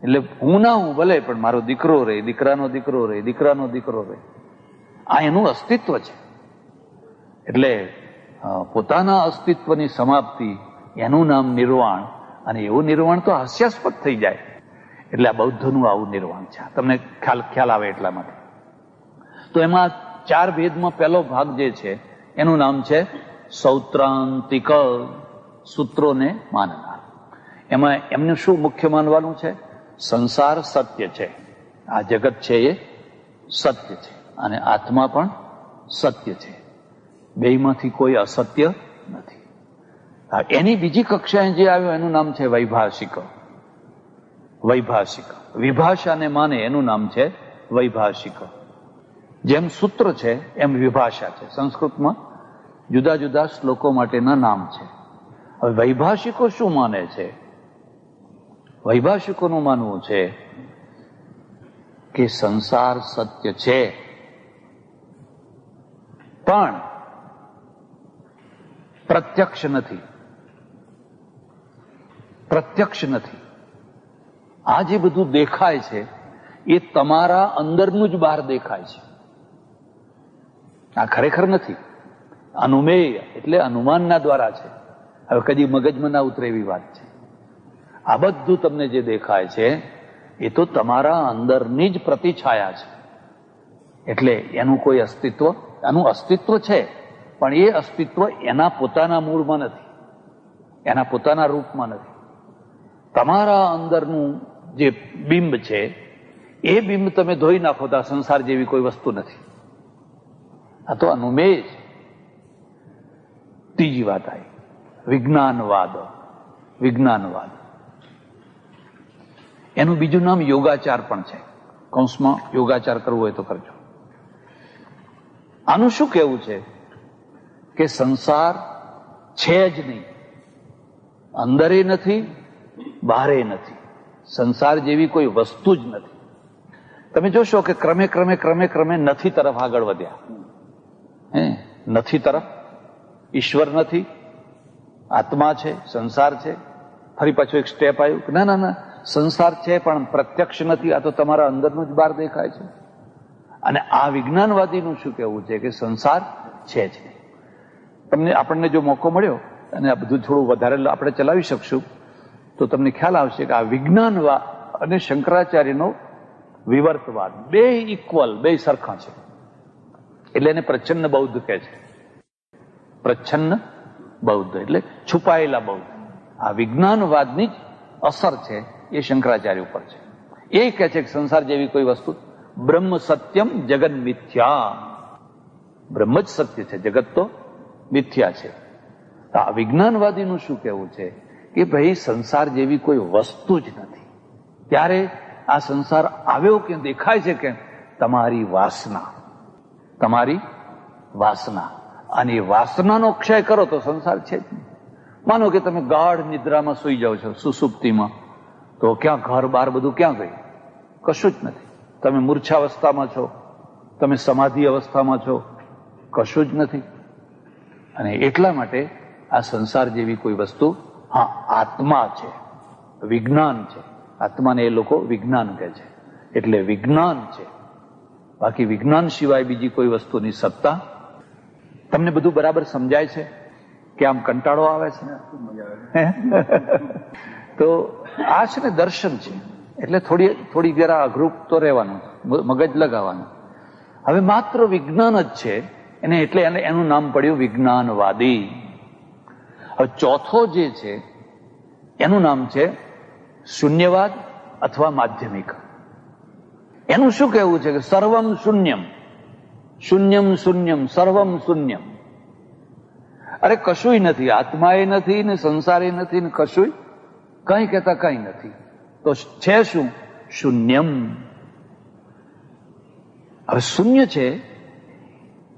Speaker 1: એટલે હું ના હું ભલે, પણ મારો દીકરો રહે, દીકરાનો દીકરો રહે, દીકરાનો દીકરો રહે. આ એનું અસ્તિત્વ છે. એટલે પોતાના અસ્તિત્વની સમાપ્તિ, એનું નામ નિર્વાણ. અને એવું નિર્વાણ તો હાસ્યાસ્પદ થઈ જાય. એટલે આ બૌદ્ધનું આવું નિર્વાણ છે. તમને ખ્યાલ આવે એટલા માટે. તો એમાં 4 ભેદમાં પહેલો ભાગ જે છે એનું નામ છે સૌત્રાંતિક, સૂત્રોને માનનાર. એમાં એમને શું મુખ્ય માનવાનું છે? સંસાર સત્ય છે, આ જગત છે એ સત્ય છે, અને આત્મા પણ સત્ય છે. બેયમાંથી કોઈ અસત્ય નથી. એની બીજી કક્ષાએ જે આવ્યો એનું નામ છે વૈભાષિક. વિભાષાને માને એનું નામ છે વૈભાષિક. જેમ સૂત્ર છે એમ વિભાષા છે. સંસ્કૃતમાં જુદા જુદા શ્લોકો માટેના નામ છે. હવે વૈભાષિકો શું માને છે? વૈભાષિકોનું માનવું છે કે સંસાર સત્ય છે, પણ પ્રત્યક્ષ નથી. આ જે બધું દેખાય છે એ તમારા અંદરનું જ બહાર દેખાય છે. આ ખરેખર નથી. અનુમેય એટલે અનુમાનના દ્વારા છે. હવે કદી મગજમાં ના ઉતરે એવી વાત છે. આ બધું તમને જે દેખાય છે એ તો તમારા અંદરની જ પ્રતિછાયા છે. એટલે એનું કોઈ અસ્તિત્વ, એનું અસ્તિત્વ છે, પણ એ અસ્તિત્વ એના પોતાના મૂળમાં નથી, એના પોતાના રૂપમાં નથી. તમારા અંદરનું જે બિંબ છે એ બિંબ તમે ધોઈ નાખો તો આ સંસાર જેવી કોઈ વસ્તુ નથી. આ તો અનુમેય છે. ત્રીજી વાત આવી વિજ્ઞાનવાદ. એનું બીજું નામ યોગાચાર પણ છે. કૌંસમાં યોગાચાર કરવો હોય તો કરજો. આનું શું કહેવું છે કે સંસાર છે જ નહીં, અંદરે નથી, બહારે નથી. સંસાર જેવી કોઈ વસ્તુ જ નથી. તમે જોશો કે ક્રમે નથી તરફ આગળ વધ્યા. નથી તરફ ઈશ્વર નથી, આત્મા છે, સંસાર છે. ફરી પાછું એક સ્ટેપ આવ્યું, ના સંસાર છે પણ પ્રત્યક્ષ નથી, આ તો તમારા અંદરનું જ બહાર દેખાય છે. અને આ વિજ્ઞાનવાદીનું શું કહેવું છે કે સંસાર છે જ નહીં. આપણને જો મોકો મળ્યો અને આ બધું થોડું વધારે આપણે ચલાવી શકશું તો તમને ખ્યાલ આવશે કે આ વિજ્ઞાનવાદ અને શંકરાચાર્યનો વિવર્તવાદ બે ઇક્વલ, બે સરખા છે. એટલે એને પ્રચ્છન્ન બૌદ્ધ કહે છે. પ્રચ્છન્ન બૌદ્ધ એટલે છુપાયેલા બૌદ્ધ. આ વિજ્ઞાનવાદની જ અસર છે એ શંકરાચાર્ય ઉપર છે. એ કહે છે કે સંસાર જેવી કોઈ વસ્તુ, બ્રહ્મ સત્યમ જગન મિથ્યા. બ્રહ્મ જ સત્ય છે, જગત તો મિથ્યા છે. આ વિજ્ઞાનવાદીનું શું કહેવું છે કે ભાઈ સંસાર જેવી કોઈ વસ્તુ જ નથી. ત્યારે આ સંસાર આવ્યો કે દેખાય છે કે તમારી વાસના, તમારી વાસના. અને એ વાસનાનો ક્ષય કરો તો સંસાર છે જ નહીં. માનો કે તમે ગાઢ નિદ્રામાં સૂઈ જાઓ છો, સુસુપ્તિમાં, તો ક્યાં ઘર બાર બધું ક્યાં ગયું? કશું જ નથી. તમે મૂર્છા અવસ્થામાં છો, તમે સમાધિ અવસ્થામાં છો, કશું જ નથી. અને એટલા માટે આ સંસાર જેવી કોઈ વસ્તુ, હા આત્મા છે, વિજ્ઞાન છે. આત્માને એ લોકો વિજ્ઞાન કહે છે, એટલે વિજ્ઞાન છે. બાકી વિજ્ઞાન સિવાય બીજી કોઈ વસ્તુની સત્તા. તમને બધું બરાબર સમજાય છે કે આમ કંટાળો આવે છે? તો આ છે ને દર્શન છે, એટલે થોડી જરા અઘરું તો રહેવાનું, મગજ લગાવવાનું. હવે માત્ર વિજ્ઞાન જ છે એને, એટલે એનું નામ પડ્યું વિજ્ઞાનવાદી. હવે ચોથો જે છે એનું નામ છે શૂન્યવાદ અથવા માધ્યમિક. એનું શું કહેવું છે કે સર્વમ શૂન્યમ, શૂન્યમ શૂન્યમ સર્વમ શૂન્યમ. અરે કશુંય નથી, આત્માએ નથી ને સંસારે નથી ને કશુંય, કઈ કહેતા કઈ નથી. તો છે શું? શૂન્યમ. હવે શૂન્ય છે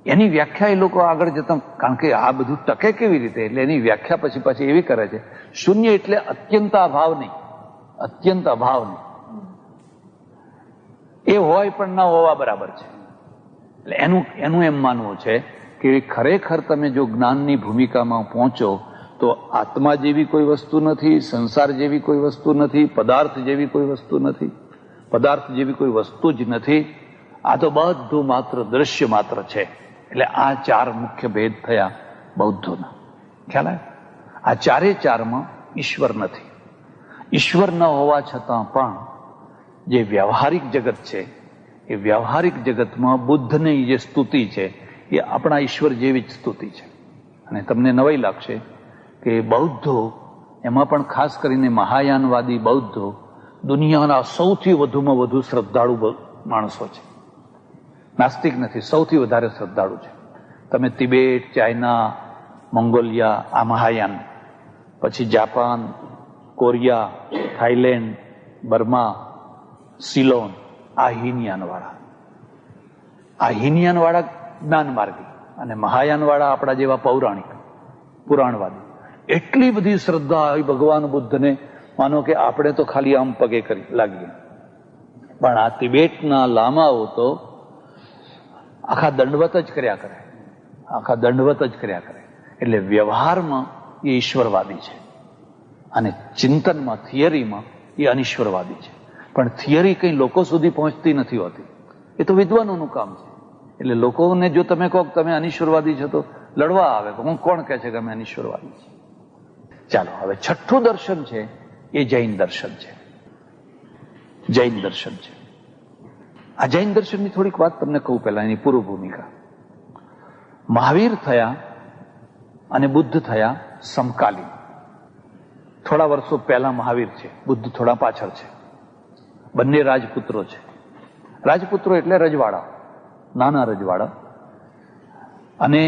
Speaker 1: એની વ્યાખ્યા એ લોકો આગળ જતા, કારણ કે આ બધું ટકે કેવી રીતે, એટલે એની વ્યાખ્યા પછી એવી કરે છે. શૂન્ય એટલે અત્યંત અભાવ નહીં, અત્યંત અભાવ નહીં. એ હોય પણ ના હોવા બરાબર છે. એટલે એનું એમ માનવું છે કે ખરેખર તમે જો જ્ઞાનની ભૂમિકામાં પહોંચો તો આત્મા જેવી કોઈ વસ્તુ નથી, સંસાર જેવી કોઈ વસ્તુ નથી, પદાર્થ જેવી કોઈ વસ્તુ નથી, પદાર્થ જેવી કોઈ વસ્તુ જ નથી. આ તો બધું માત્ર દ્રશ્ય માત્ર છે. એટલે આ ચાર મુખ્ય ભેદ થયા બૌદ્ધોના. ખ્યાલ આવે? આ ચારમાં ઈશ્વર નથી. ઈશ્વર ન હોવા છતાં પણ જે વ્યવહારિક જગત છે એ વ્યવહારિક જગતમાં બુદ્ધની જે સ્તુતિ છે એ આપણા ઈશ્વર જેવી જ સ્તુતિ છે. અને તમને નવાઈ લાગશે કે બૌદ્ધો, એમાં પણ ખાસ કરીને મહાયાનવાદી બૌદ્ધો દુનિયાના સૌથી વધુમાં વધુ શ્રદ્ધાળુ માણસો છે. નાસ્તિક નથી, સૌથી વધારે શ્રદ્ધાળુ છે. તમે તિબેટ, ચાઇના, મંગોલિયા, આ મહાયાન, પછી Japan, Korea, Thailand, Burma, Ceylon, આ હીનયાનવાળા, આ હીનયાનવાળા જ્ઞાન માર્ગી, અને મહાયાનવાળા આપણા જેવા પૌરાણિક પુરાણવાદી. એટલી બધી શ્રદ્ધા આવી ભગવાન બુદ્ધને, માનો કે આપણે તો ખાલી આમ પગે કરી લાગીએ, પણ આ તિબેટના લામાઓ તો આખા દંડવત જ કર્યા કરે, આખા દંડવત જ કર્યા કરે. એટલે વ્યવહારમાં એ ઈશ્વરવાદી છે અને ચિંતનમાં, થિયરીમાં એ અનિશ્વરવાદી છે. પણ થિયરી કંઈ લોકો સુધી પહોંચતી નથી હોતી, એ તો વિદ્વાનોનું કામ છે. એટલે લોકોને જો તમે કહો તમે અનિશ્વરવાદી છો તો લડવા આવે, કોણ કહે છે કે અમે અનિશ્વરવાદી છીએ. ચાલો, હવે છઠ્ઠું દર્શન છે એ જૈન દર્શન છે. જૈન દર્શન છે. આ જૈન દર્શનની થોડીક વાત તમને કહું પહેલા, એની પૂર્વ ભૂમિકા. મહાવીર થયા અને બુદ્ધ થયા સમકાલીન. થોડા વર્ષો પહેલા મહાવીર છે, બુદ્ધ થોડા પાછળ છે. બંને રાજપુત્રો છે. રાજપુત્રો એટલે રજવાડા, નાના રજવાડા, અને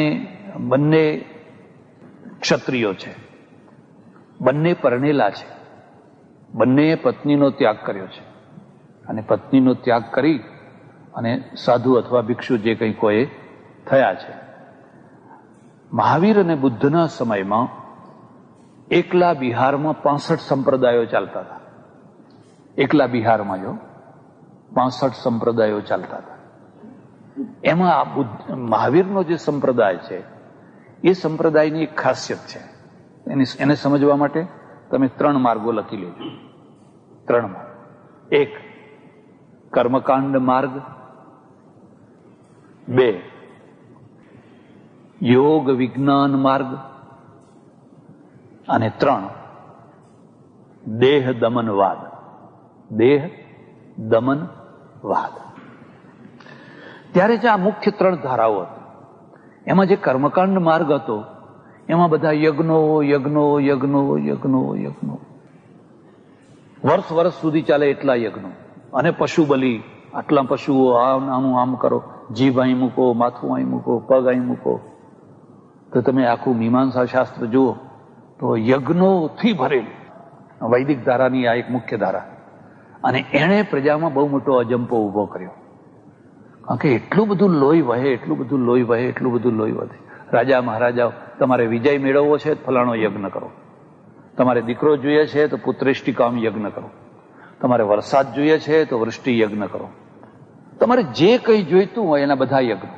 Speaker 1: બંને ક્ષત્રિયો છે. બંને પરણેલા છે. બંનેએ પત્નીનો ત્યાગ કર્યો છે, અને પત્નીનો ત્યાગ કરી અને સાધુ અથવા ભિક્ષુ જે કંઈ કોઈ થયા છે. મહાવીર અને બુદ્ધના સમયમાં એકલા બિહારમાં 65 સંપ્રદાયો ચાલતા હતા. એકલા બિહારમાં જો 65 સંપ્રદાયો ચાલતા હતા. એમાં મહાવીરનો જે સંપ્રદાય છે એ સંપ્રદાયની એક ખાસિયત છે. એને સમજવા માટે તમે 3 માર્ગો લખી લેજો. 3 માર્ગ. 1 કર્મકાંડ માર્ગ, 2 યોગ વિજ્ઞાન માર્ગ, અને 3 દેહ દમનવાદ. દેહ દમનવાદ. ત્યારે જે આ મુખ્ય 3 ધારાઓ હતી, એમાં જે કર્મકાંડ માર્ગ હતો એમાં બધા યજ્ઞો યજ્ઞો યજ્ઞો યજ્ઞો યજ્ઞો, વર્ષ સુધી ચાલે એટલા યજ્ઞો, અને પશુ બલિ, આટલા પશુઓ, આનું આમ કરો, જીભ અહીં મૂકો, માથું અહીં મૂકો, પગ અહીં મૂકો. તો તમે આખું મીમાંસા શાસ્ત્ર જુઓ તો યજ્ઞોથી ભરેલું. વૈદિક ધારાની આ એક મુખ્ય ધારા. અને એણે પ્રજામાં બહુ મોટો અજંપો ઉભો કર્યો. કારણ કે એટલું બધું લોહી વહે, એટલું બધું લોહી વહે, એટલું બધું લોહી વધે. રાજા મહારાજાઓ, તમારે વિજય મેળવવો છે તો ફલાણો યજ્ઞ કરો, તમારે દીકરો જોઈએ છે તો પુત્રેષ્ટિકામ યજ્ઞ કરો, તમારે વરસાદ જોઈએ છે તો વૃષ્ટિ યજ્ઞ કરો, તમારે જે કંઈ જોઈતું હોય એના બધા યજ્ઞો.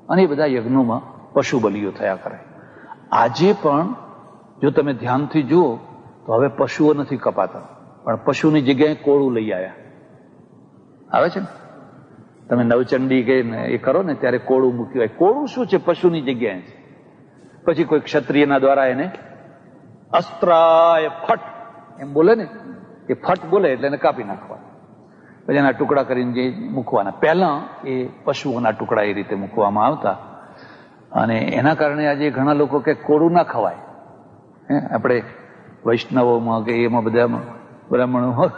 Speaker 1: અને એ બધા યજ્ઞોમાં પશુ બલિઓ થયા કરે. આજે પણ જો તમે ધ્યાનથી જુઓ તો હવે પશુઓ નથી કપાતા, પણ પશુની જગ્યાએ કોળું લઈ આવ્યા. આવે છે ને, તમે નવચંડી કે એ કરો ને ત્યારે કોળું મૂક્યું હોય. કોળું શું છે? પશુની જગ્યાએ છે. પછી કોઈ ક્ષત્રિયના દ્વારા એને અસ્ત્રાય ફટ એમ બોલે ને, એ ફટ બોલે એટલે એને કાપી નાખવા, પછી એના ટુકડા કરીને જે મૂકવાના. પહેલા એ પશુઓના ટુકડા એ રીતે મૂકવામાં આવતા. અને એના કારણે આજે ઘણા લોકો કે કોળું ના ખવાય. આપણે વૈષ્ણવોમાં કે એમાં બધામાં બ્રાહ્મણો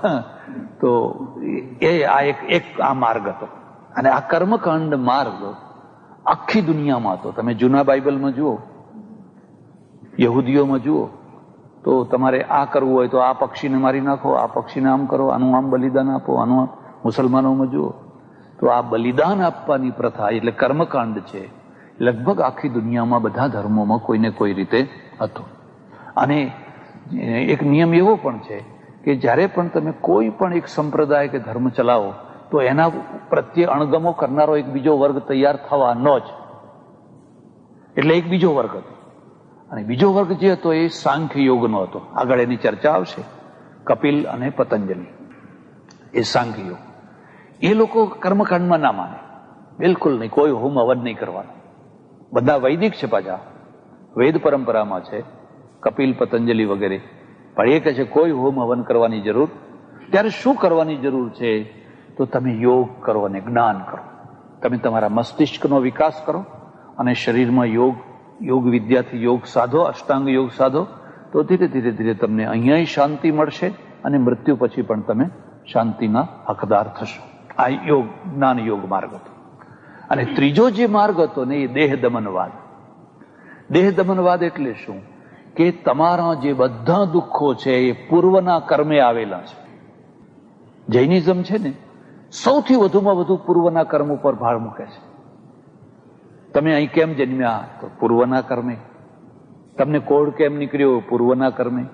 Speaker 1: તો એ આ એક આ માર્ગ હતો. અને આ કર્મકાંડ માર્ગ આખી દુનિયામાં હતો. તમે જૂના બાઇબલમાં જુઓ, યહૂદીઓમાં જુઓ, તો તમારે આ કરવું હોય તો આ પક્ષીને મારી નાખો, આ પક્ષીને આમ કરો, આનું આમ બલિદાન આપો, આનું આમ. મુસલમાનોમાં જુઓ તો આ બલિદાન આપવાની પ્રથા એટલે કર્મકાંડ છે, લગભગ આખી દુનિયામાં બધા ધર્મોમાં કોઈને કોઈ રીતે હતો. અને એક નિયમ એવો પણ છે કે જ્યારે પણ તમે કોઈ પણ એક સંપ્રદાય કે ધર્મ ચલાવો તો એના પ્રત્યે અણગમો કરનારો એક બીજો વર્ગ તૈયાર થવાનો જ. એટલે એક બીજો વર્ગ હતો. અને બીજો વર્ગ જે હતો એ સાંખ્ય યોગનો હતો. આગળ એની ચર્ચા આવશે. કપિલ અને પતંજલિ, એ સાંખ્ય યોગ. એ લોકો કર્મકાંડમાં ના માને, બિલકુલ નહીં. કોઈ હોમ હવન નહીં કરવાનો. બધા વૈદિક છે, પાછા વેદ પરંપરામાં છે, કપિલ પતંજલિ વગેરે. પણ એ કહે છે કોઈ હોમ હવન કરવાની જરૂર. ત્યારે શું કરવાની જરૂર છે? તો તમે યોગ કરો અને જ્ઞાન કરો. તમે તમારા મસ્તિષ્કનો વિકાસ કરો અને શરીરમાં યોગ વિદ્યાથી યોગ સાધો, અષ્ટાંગ યોગ સાધો, તો ધીરે ધીરે ધીરે તમને અહીંયા શાંતિ મળશે અને મૃત્યુ પછી પણ તમે શાંતિના હકદાર થશો. આ યોગ, જ્ઞાન યોગ માર્ગ હતો. અને ત્રીજો જે માર્ગ હતો ને એ દેહ દમનવાદ. દેહ દમનવાદ એટલે શું? કે તમારા જે બધા દુઃખો છે એ પૂર્વના કર્મે આવેલા છે. જૈનિઝમ છે ને, સૌથી વધુમાં વધુ પૂર્વના કર્મ ઉપર ભાર મૂકે છે. તમે અહીં કેમ જન્મ્યા? તો પૂર્વના કર્મે. તમને કોઢ કેમ નીકળ્યો? પૂર્વના કર્મે.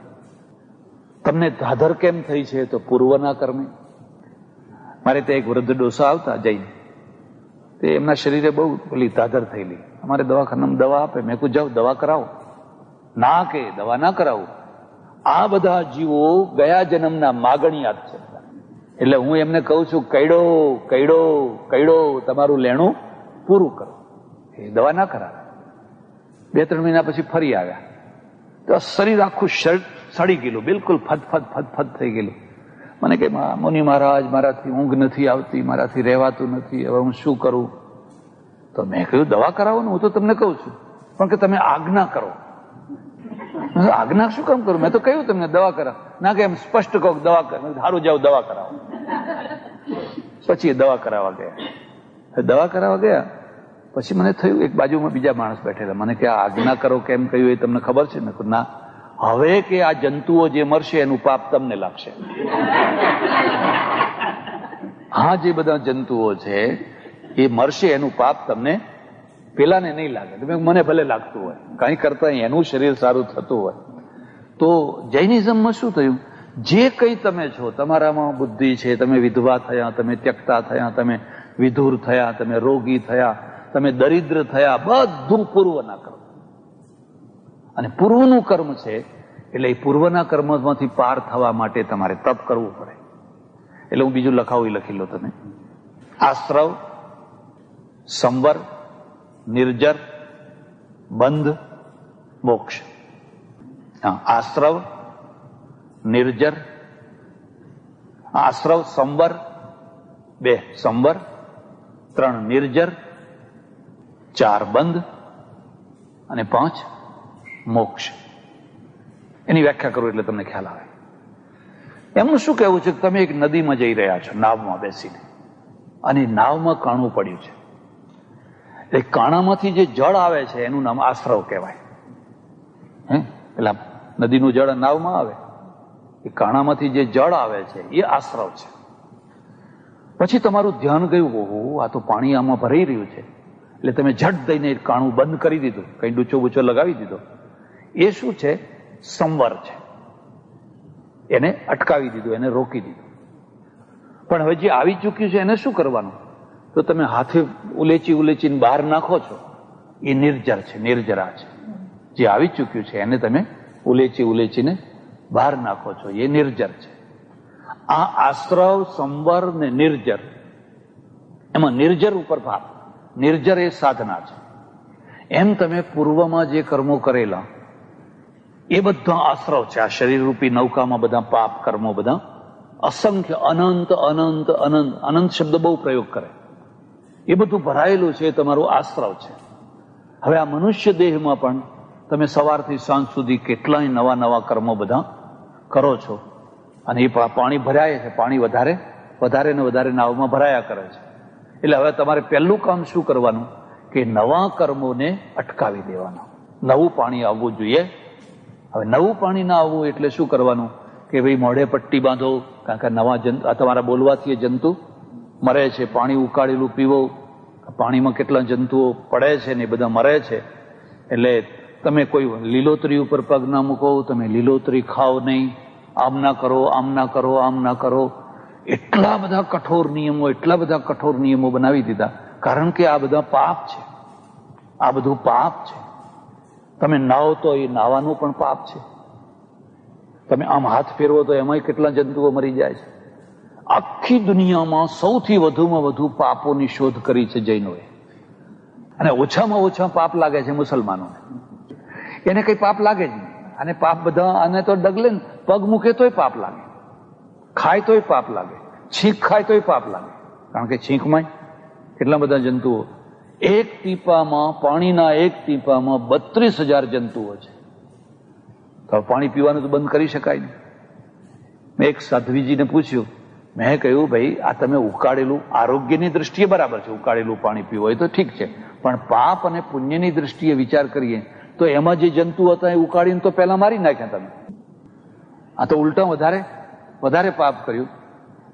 Speaker 1: તમને ધાધર કેમ થઈ છે? તો પૂર્વના કર્મે. મારે ત્યાં એક વૃદ્ધ ડોસા આવતા જૈન, તે એમના શરીરે બહુ પેલી ધાધર થયેલી. અમારે દવાખાનામાં દવા આપે. મેં કહું જાઓ દવા કરાવો. ના કે દવા ના કરાવું, આ બધા જીવો ગયા જન્મના માગણીયાત છે. એટલે હું એમને કહું છું કઈડો કઈડો કઈડો, તમારું લેણું પૂરું કરો. એ દવા ના કરાવે. 2-3 મહિના પછી ફરી આવ્યા તો શરીર આખું સડી ગયેલું, બિલકુલ ફદફદ ફદફદ થઈ ગયેલું. મને કે મુનિ મહારાજ, મારાથી ઊંઘ નથી આવતી, મારાથી રહેવાતું નથી, હવે હું શું કરું? તો મેં કહ્યું દવા કરાવો ને, હું તો તમને કહું છું, પણ કે તમે આજ્ઞા કરો. આજ્ઞા શું કામ કરું? મેં તો કહ્યું તમને દવા કરાવો. ના કે એમ સ્પષ્ટ કહો દવા કર. સારું જાઓ દવા કરાવો. પછી એ દવા કરાવવા ગયા. દવા કરાવવા ગયા પછી મને થયું, એક બાજુમાં બીજા માણસ બેઠેલા, મને કે આ આજ્ઞા કરો કેમ કહ્યું એ તમને ખબર છે? મેં કહ્યું ના. હવે કે આ જંતુઓ જે મરશે એનું પાપ તમને લાગશે. હા, જે બધા જંતુઓ છે એ મરશે એનું પાપ તમને, પેલાને નહીં લાગે. મને ભલે લાગતું હોય, કઈ કરતા એનું શરીર સારું થતું હોય. તો જૈનિઝમમાં શું થયું? જે કંઈ તમે છો, તમારામાં બુદ્ધિ છે, તમે વિધવા થયા, તમે ત્યક્તા થયા, તમે વિધુર થયા, તમે રોગી થયા, તમે દરિદ્ર થયા, બધું પૂર્વના કર્મ. અને પૂર્વનું કર્મ છે એટલે એ પૂર્વના કર્મમાંથી પાર થવા માટે તમારે તપ કરવું પડે. એટલે હું બીજું લખાવું, એ લખી લો તમે. આશ્રવ, સંવર, નિર્જર, બંધ, મોક્ષ. આશ્રવ, નિર્જર, આશ્રવ, સંવર, 2 સંવર, 3 નિર્જર, 4 બંધ અને 5 મોક્ષ. એની વ્યાખ્યા કરું એટલે તમને ખ્યાલ આવે. એમનું શું કહેવું છે કે તમે એક નદીમાં જઈ રહ્યા છો નાવમાં બેસીને, અને નાવમાં કાણું પડ્યું છે. એ કાણામાંથી જે જળ આવે છે એનું નામ આશ્રવ કહેવાય. પેલા નદીનું જળ નાવમાં આવે એ કાણામાંથી જે જળ આવે છે એ આશ્રવ છે. પછી તમારું ધ્યાન ગયું, ઓહો આ તો પાણી આમાં ભરાઈ રહ્યું છે, એટલે તમે ઝટ દઈને કાણું બંધ કરી દીધું, કઈ ડૂચો બૂચો લગાવી દીધો. એ શું છે? સંવર છે. એને અટકાવી દીધું, એને રોકી દીધું. પણ હવે જે આવી ચૂક્યું છે એને શું કરવાનું? તો તમે હાથે ઉલેચીને બહાર નાખો છો, એ નિર્જર છે, નિર્જરા છે. જે આવી ચૂક્યું છે એને તમે ઉલેચીને બહાર નાખો છો, એ નિર્જર છે. આ આશ્રવ, સંવર ને નિર્જર, એમાં નિર્જર ઉપર પાપ, નિર્જર એ સાધના છે. એમ તમે પૂર્વમાં જે કર્મો કરેલા એ બધા આશ્રવ છે. આ શરીર રૂપી નૌકામાં બધા પાપ કર્મો, બધા અસંખ્ય, અનંત અનંત અનંત, અનંત શબ્દ બહુ પ્રયોગ કરે, એ બધું ભરાયેલું છે, એ તમારું આશ્રવ છે. હવે આ મનુષ્ય દેહમાં પણ તમે સવારથી સાંજ સુધી કેટલાય નવા નવા કર્મો બધા કરો છો, અને એ પાણી ભરાય છે, પાણી વધારે ને વધારે નાવમાં ભરાયા કરે છે. એટલે હવે તમારે પહેલું કામ શું કરવાનું કે નવા કર્મોને અટકાવી દેવાના. નવું પાણી આવવું જોઈએ. હવે નવું પાણી ના આવવું એટલે શું કરવાનું કે ભાઈ મોઢે પટ્ટી બાંધો, કારણ કે નવા જંતુ, તમારા બોલવાથી એ જંતુ મરે છે. પાણી ઉકાળેલું પીવો, પાણીમાં કેટલા જંતુઓ પડે છે ને એ બધા મરે છે. એટલે તમે કોઈ લીલોતરી ઉપર પગ ના મૂકો, તમે લીલોતરી ખાઓ નહીં, આમ ના કરો, આમ ના કરો, આમ ના કરો. એટલા બધા કઠોર નિયમો બનાવી દીધા, કારણ કે આ બધા પાપ છે, આ બધું પાપ છે. તમે નાહો તો એ નાવાનું પણ પાપ છે. તમે આમ હાથ ફેરવો તો એમાંય કેટલા જંતુઓ મરી જાય છે. આખી દુનિયામાં સૌથી વધુમાં વધુ પાપોની શોધ કરી છે જૈનોએ, અને ઓછામાં ઓછા પાપ લાગે છે મુસલમાનોને. એને કઈ પાપ લાગે જ નહીં. અને પાપ બધા, આને તો ડગલે પગ મૂકે તોય પાપ લાગે, ખાય તોય પાપ લાગે, છીંક ખાય તોય પાપ લાગે, કારણ કે છીંકમાં કેટલા બધા જંતુઓ. એક ટીપામાં, પાણીના એક ટીપામાં 32,000 જંતુઓ છે. તો પાણી પીવાનું તો બંધ કરી શકાય નહીં. મેં એક સાધ્વીજીને પૂછ્યું, મેં કહ્યું ભાઈ આ તમે ઉકાળેલું, આરોગ્યની દ્રષ્ટિએ બરાબર છે, ઉકાળેલું પાણી પીવું એ તો ઠીક છે, પણ પાપ અને પુણ્યની દ્રષ્ટિએ વિચાર કરીએ તો એમાં જે જંતુ હતા એ ઉકાળીને તો પહેલા મારી નાખ્યા તમે. આ તો ઉલટા વધારે પાપ કર્યું.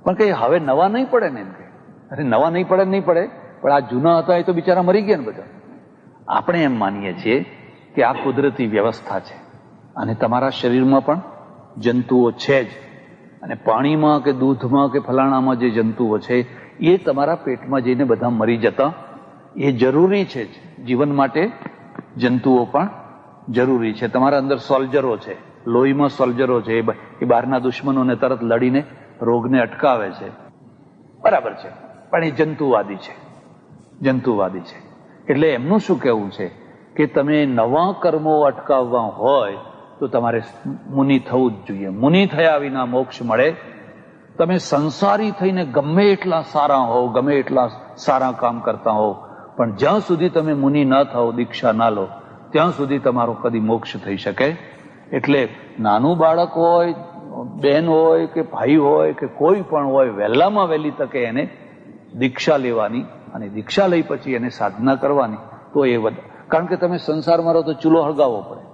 Speaker 1: પણ કઈ હવે નવા નહીં પડે ને? એમ કે અરે નવા નહીં પડે, પણ આ જૂના હતા એ તો બિચારા મરી ગયા ને બધા. આપણે એમ માનીએ છીએ કે આ કુદરતી વ્યવસ્થા છે, અને તમારા શરીરમાં પણ જંતુઓ છે જ, અને પાણીમાં કે દૂધમાં કે ફલાણામાં જે જંતુઓ છે એ તમારા પેટમાં જઈને બધા મરી જતા એ જરૂરી છે. જીવન માટે જંતુઓ પણ જરૂરી છે. તમારા અંદર સોલ્જરો છે, લોહીમાં સોલ્જરો છે, એ બહારના દુશ્મનોને તરત લડીને રોગને અટકાવે છે, બરાબર છે, પણ એ જંતુવાદી છે. એટલે એમનું શું કહેવું છે કે તમે નવા કર્મો અટકાવવા હોય તો તમારે મુનિ થવું જ જોઈએ. મુનિ થયા વિના મોક્ષ મળે. તમે સંસારી થઈને ગમે એટલા સારા હોવ, ગમે એટલા સારા કામ કરતા હોવ, પણ જ્યાં સુધી તમે મુનિ ન થાઓ, દીક્ષા ના લો, ત્યાં સુધી તમારો કદી મોક્ષ થઈ શકે. એટલે નાનું બાળક હોય, બેન હોય કે ભાઈ હોય કે કોઈ પણ હોય, વહેલામાં વહેલી તકે એને દીક્ષા લેવાની, અને દીક્ષા લઈ પછી એને સાધના કરવાની. તો એ કારણ કે તમે સંસારમાં રહો તો ચૂલો હળગાવવો પડે,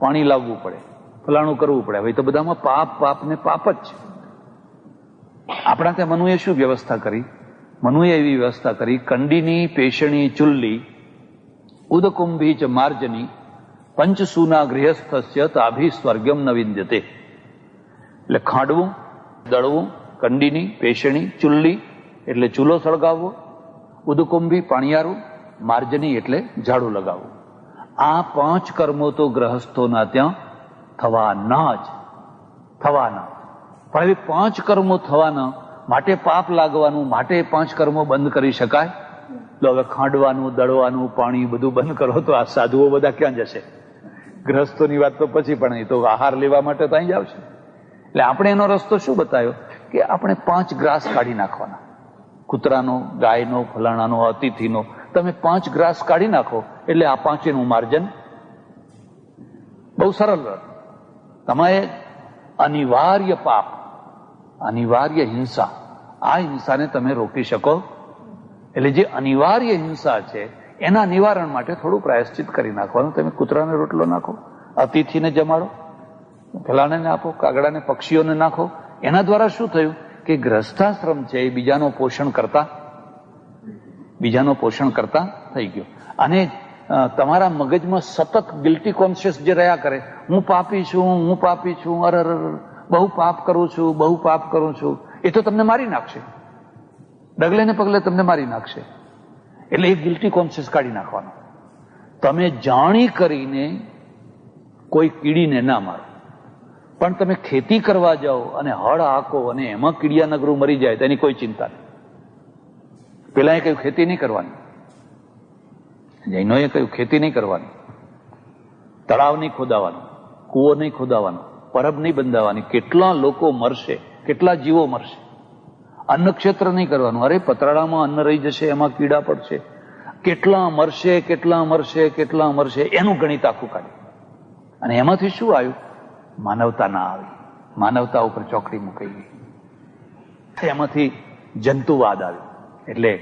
Speaker 1: પાણી લાવવું પડે, ફલાણું કરવું પડે. હવે તો બધામાં પાપ ને પાપ જ છે. આપણા ત્યાં મનુએ શું વ્યવસ્થા કરી? મનુએ એવી વ્યવસ્થા કરી, કંડીની પેશણી ચુલ્લી ઉદકુંભી ચ માર્જની પંચસૂના ગૃહસ્થસ્ય તાભી સ્વર્ગમ ન વિદ્યતે. એટલે ખાંડવું, દળવું, કંડીની પેશણી, ચુલ્લી એટલે ચૂલો સળગાવવો, ઉદકુંભી પાણીયારું, માર્જની એટલે ઝાડુ લગાવવું. આ 5 કર્મો તો ગ્રહસ્થોના ત્યાં થવાના. પણ હવે 5 કર્મો થવાના માટે પાપ લાગવાનું, માટે 5 કર્મો બંધ કરી શકાય? તો હવે ખાંડવાનું, દળવાનું, પાણી બધું બંધ કરો તો આ સાધુઓ બધા ક્યાં જશે? ગ્રહસ્થોની વાત તો પછી, પણ એ તો આહાર લેવા માટે તો અહીં જ આવશે. એટલે આપણે એનો રસ્તો શું બતાવ્યો કે આપણે 5 ગ્રાસ કાઢી નાખવાના. કૂતરાનો, ગાયનો, ફલાણાનો, અતિથિનો, તમે 5 ગ્રાસ કાઢી નાખો એટલે આ 5નું માર્જન બહુ સરળ રહે. તમારે અનિવાર્ય પાપ, અનિવાર્ય હિંસા, આ હિંસાને તમે રોકી શકો. એટલે જે અનિવાર્ય હિંસા છે એના નિવારણ માટે થોડું પ્રાયશ્ચિત કરી નાખવાનું. તમે કૂતરાને રોટલો નાખો, અતિથિને જમાડો, ફલાણાને આપો, કાગડાને, પક્ષીઓને નાખો. એના દ્વારા શું થયું કે ગ્રસ્થાશ્રમ છે એ બીજાનો પોષણ કરતા થઈ ગયો. અને તમારા મગજમાં સતત ગિલ્ટી કોન્શિયસ જે રહ્યા કરે, હું પાપી છું, અરે બહુ પાપ કરું છું, એ તો તમને મારી નાખશે, ડગલે ને પગલે તમને મારી નાખશે. એટલે એ ગિલ્ટી કોન્શિયસ કાઢી નાખવાનો. તમે જાણી કરીને કોઈ કીડીને ના મારો, પણ તમે ખેતી કરવા જાઓ અને હળ હાકો અને એમાં કીડિયા નગરું મરી જાય તેની કોઈ ચિંતા નહીં. પેલા એ કહ્યું ખેતી નહીં કરવાની, જૈનોએ કહ્યું ખેતી નહીં કરવાની, તળાવ નહીં ખોદાવાનું, કૂવો નહીં ખોદાવાનો, પરબ નહીં બંધાવવાની. કેટલા લોકો મરશે, કેટલા જીવો મરશે. અન્ન ક્ષેત્ર નહીં કરવાનું. અરે પતરાળામાં અન્ન રહી જશે, એમાં કીડા પડશે. કેટલા મરશે એનું ગણિત આખું કાઢ્યું. અને એમાંથી શું આવ્યું? માનવતા ના આવી, માનવતા ઉપર ચોકડી મૂકાઈ ગઈ. એમાંથી જંતુવાદ આવ્યો. એટલે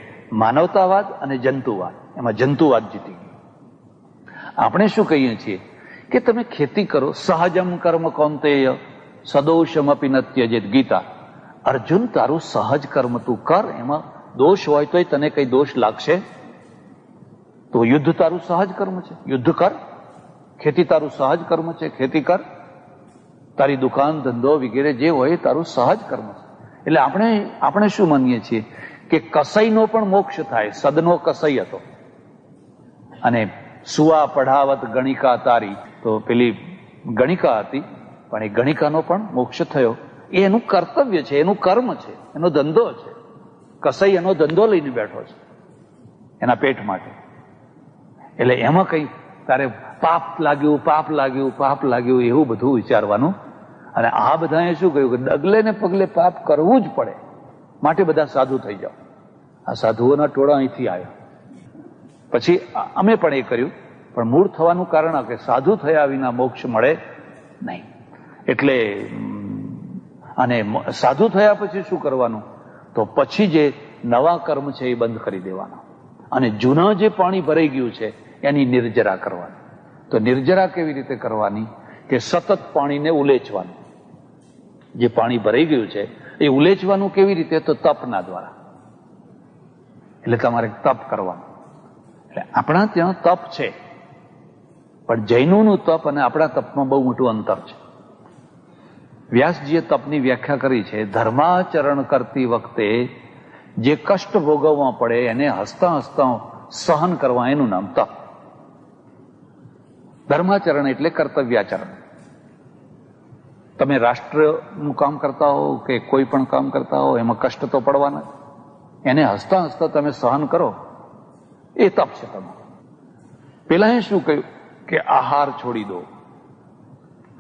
Speaker 1: માનવતાવાદ અને જંતુવાદ, એમાં જંતુવાદ જીતી ગયો. આપણે શું કહીએ છીએ કે તમે ખેતી કરો, સહજમ કર્મ કૌંતેય સદોષમપી ન ત્યજેત. ગીતા, અર્જુન તારું સહજ કર્મ તું કર, એમાં દોષ હોય તોય તને કઈ દોષ લાગશે? તો યુદ્ધ તારું સહજ કર્મ છે, યુદ્ધ કર. ખેતી તારું સહજ કર્મ છે, ખેતી કર. તારી દુકાન ધંધો વગેરે જે હોય તારું સહજ કર્મ છે. એટલે આપણે શું માનીએ છીએ કે કસઈનો પણ મોક્ષ થાય. સદનો કસઈ હતો અને સુવા પઢાવત ગણિકા તારી, તો પેલી ગણિકા હતી, પણ એ ગણિકાનો પણ મોક્ષ થયો. એ એનું કર્તવ્ય છે, એનું કર્મ છે, એનો ધંધો છે. કસઈ એનો ધંધો લઈને બેઠો છે એના પેટ માટે. એટલે એમાં કઈ તારે પાપ લાગ્યું એવું બધું વિચારવાનું. અને આ બધાએ શું કહ્યું કે ડગલે ને પગલે પાપ કરવું જ પડે, માટે બધા સાધુ થઈ જાઓ. આ સાધુઓના ટોળા અહીંથી આવ્યા. પછી અમે પણ એ કર્યું, પણ મૂળ થવાનું કારણ કે સાધુ થયા વિના મોક્ષ મળે નહીં. એટલે અને સાધુ થયા પછી શું કરવાનું? તો પછી જે નવા કર્મ છે એ બંધ કરી દેવાના, અને જૂના જે પાણી ભરાઈ ગયું છે એની નિર્જરા કરવાની. તો નિર્જરા કેવી રીતે કરવાની? કે સતત પાણીને ઉલેચવાનું. જે પાણી ભરાઈ ગયું છે એ ઉલેચવાનું કેવી રીતે? તો તપના દ્વારા. એટલે તમારે તપ કરવાનું. એટલે આપણા ત્યાં તપ છે, પણ જૈનોનું તપ અને આપણા તપમાં બહુ મોટું અંતર છે. વ્યાસજીએ તપની વ્યાખ્યા કરી છે, ધર્માચરણ કરતી વખતે જે કષ્ટ ભોગવવા પડે એને હસતા હસતા સહન કરવા, એનું નામ તપ. ધર્માચરણ એટલે કર્તવ્યાચરણ. તમે રાષ્ટ્રનું કામ કરતા હો કે કોઈ પણ કામ કરતા હો, એમાં કષ્ટ તો પડવાના, એને હસતા હસતા તમે સહન કરો, એ તપ છે તમારું. પેલા એ શું કહ્યું કે આહાર છોડી દો,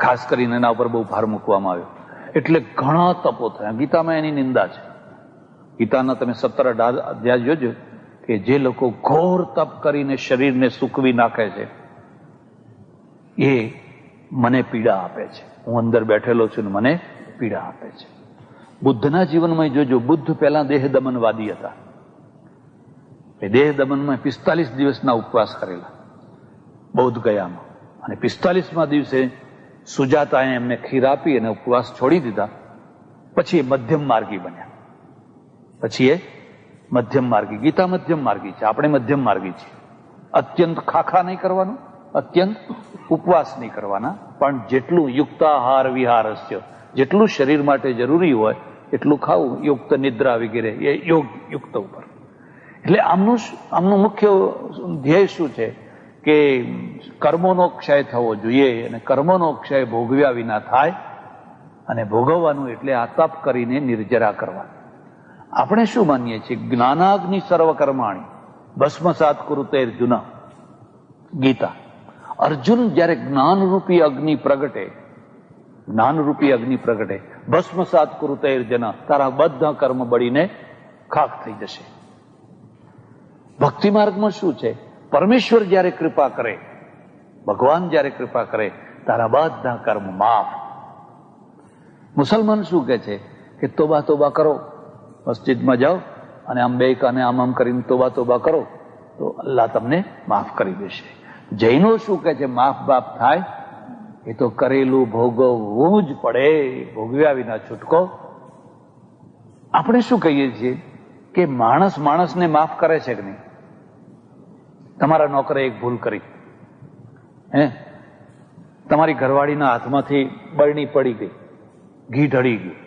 Speaker 1: ખાસ કરીને એના ઉપર બહુ ભાર મૂકવામાં આવ્યો. એટલે ઘણા તપો થયા. ગીતામાં એની નિંદા છે. ગીતાના તમે 17-18 અધ્યાય જોજો કે જે લોકો ઘોર તપ કરીને શરીરને સૂકવી નાખે છે એ મને પીડા આપે છે. હું અંદર બેઠેલો છું ને મને પીડા આપે છે. બુદ્ધના જીવનમાં જોજો, બુદ્ધ પહેલા દેહ દમનવાદી હતા. એ દેહ દમનમાં 45 દિવસના ઉપવાસ કરેલા બૌદ્ધ ગયામાં, અને 45મા દિવસે સુજાતાએ એમને ખીર આપી અને ઉપવાસ છોડી દીધા. પછી એ મધ્યમ માર્ગી બન્યા. ગીતા મધ્યમ માર્ગી છે, આપણે મધ્યમ માર્ગી છીએ. અત્યંત ખાખા નહીં કરવાનું, અત્યંત ઉપવાસ નહીં કરવાના, પણ જેટલું યુક્તાહાર વિહારસ્ય, જેટલું શરીર માટે જરૂરી હોય એટલું ખાવું. યુક્ત નિદ્રા વગેરે એ યોગ યુક્ત ઉપર. એટલે આમનું મુખ્ય ધ્યેય શું છે કે કર્મોનો ક્ષય થવો જોઈએ, અને કર્મોનો ક્ષય ભોગવ્યા વિના થાય. અને ભોગવવાનું એટલે આ તપ કરીને નિર્જરા કરવાનું. આપણે શું માનીએ છીએ? જ્ઞાનાગ્નિ સર્વકર્માણી ભસ્મસાત કુરુતે અર્જુન. ગીતા, અર્જુન જયારે જ્ઞાનરૂપી અગ્નિ પ્રગટે, ભસ્મસાત કુરુતે અર્જુન, તારા બધા કર્મ બળીને ખાખ થઈ જશે. ભક્તિ માર્ગમાં શું છે? પરમેશ્વર જયારે કૃપા કરે, ભગવાન જયારે કૃપા કરે, તારા બધા કર્મ માફ. મુસલમાન શું કે છે કે તોબા કરો, મસ્જિદમાં જાઓ અને આમ બે કાને આમ કરીને તોબા કરો તો અલ્લાહ તમને માફ કરી દેશે. જૈનો શું કે છે? માફ બાપ થાય એ તો કરેલું ભોગવવું જ પડે, ભોગવ્યા વિના છૂટકો. આપણે શું કહીએ છીએ કે માણસ માણસને માફ કરે છે કે નહીં? તમારા નોકરે એક ભૂલ કરી, તમારી ઘરવાળીના હાથમાંથી બરણી પડી ગઈ, ઘી ઢળી ગયું,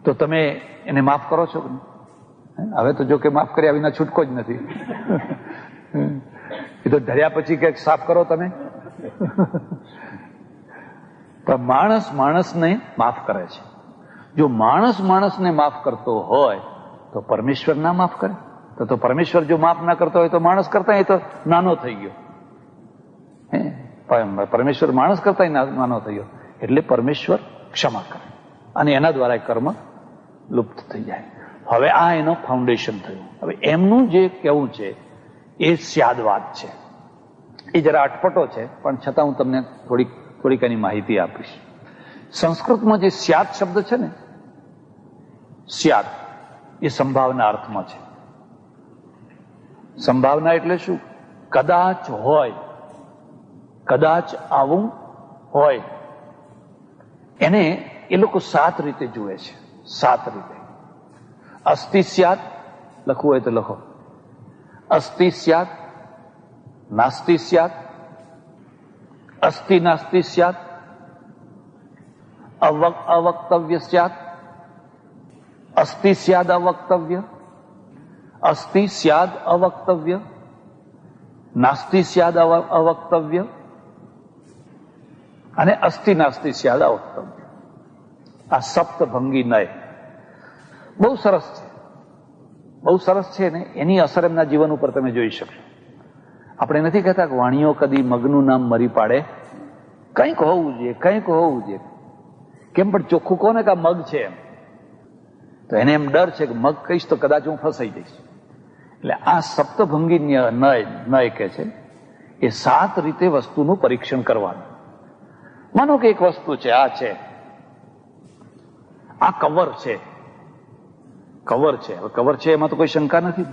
Speaker 1: તો તમે એને માફ કરો છો કે નહીં? હવે તો જો કે માફ કર્યા વિના છૂટકો જ નથી. એ તો ઢળ્યા પછી કંઈક સાફ કરો તમે. પણ માણસ માણસને માફ કરે છે. જો માણસ માણસને માફ કરતો હોય તો પરમેશ્વર ના માફ કરે? તો પરમેશ્વર જો માફ ના કરતો હોય તો માણસ કરતા એ તો નાનો થઈ ગયો. પરમેશ્વર માણસ કરતા નાનો થઈ ગયો. એટલે પરમેશ્વર ક્ષમા કરે અને એના દ્વારા કર્મ લુપ્ત થઈ જાય. હવે આ એનો ફાઉન્ડેશન થયું. હવે એમનું જે કહેવું છે એ સ્યાદવાદ છે. એ જરા અટપટો છે, પણ છતાં હું તમને થોડીક એની માહિતી આપીશ. સંસ્કૃતમાં જે સ્યાદ શબ્દ છે ને, સ્યાદ એ સંભાવના અર્થમાં છે. સંભાવના એટલે શું? કદાચ હોય, કદાચ આવું હોય. એને એ લોકો 7 રીતે જુએ છે. 7 રીતે. અસ્તિ સ્યાદ લખવું હોય તો લખો. અસ્તિ સ્યાદ, નાસ્તિ સ્યાદ, અસ્તિ નાસ્તિ સ્યાદ, અવક્તવ્ય સ્યાદ, અસ્તિ સ્યાદ અવક્તવ્ય, અસ્તિ સ્યાદ અવક્તવ્ય, નાસ્તિ સ્યાદ અવક્તવ્ય અને અસ્તિ નાસ્તિ સ્યાદ અવક્તવ્ય. આ સપ્તભંગી નય બહુ સરસ છે. બહુ સરસ છે ને એની અસર એમના જીવન ઉપર તમે જોઈ શકશો. આપણે નથી કહેતા કે વાણીઓ કદી મગનું નામ મરી પાડે. કંઈક હોવું જોઈએ, કંઈક હોવું જોઈએ. કેમ પણ ચોખ્ખું કોને કે મગ છે એમ, તો એને એમ ડર છે કે મગ કહીશ તો કદાચ હું ફસાઈ જઈશ. એટલે આ સપ્તભંગી નય કે છે એ 7 રીતે વસ્તુનું પરીક્ષણ કરવાનું. માનો કે એક વસ્તુ છે, આ છે, આ કવર છે. કવર છે, હવે કવર છે એમાં તો કોઈ શંકા નથી.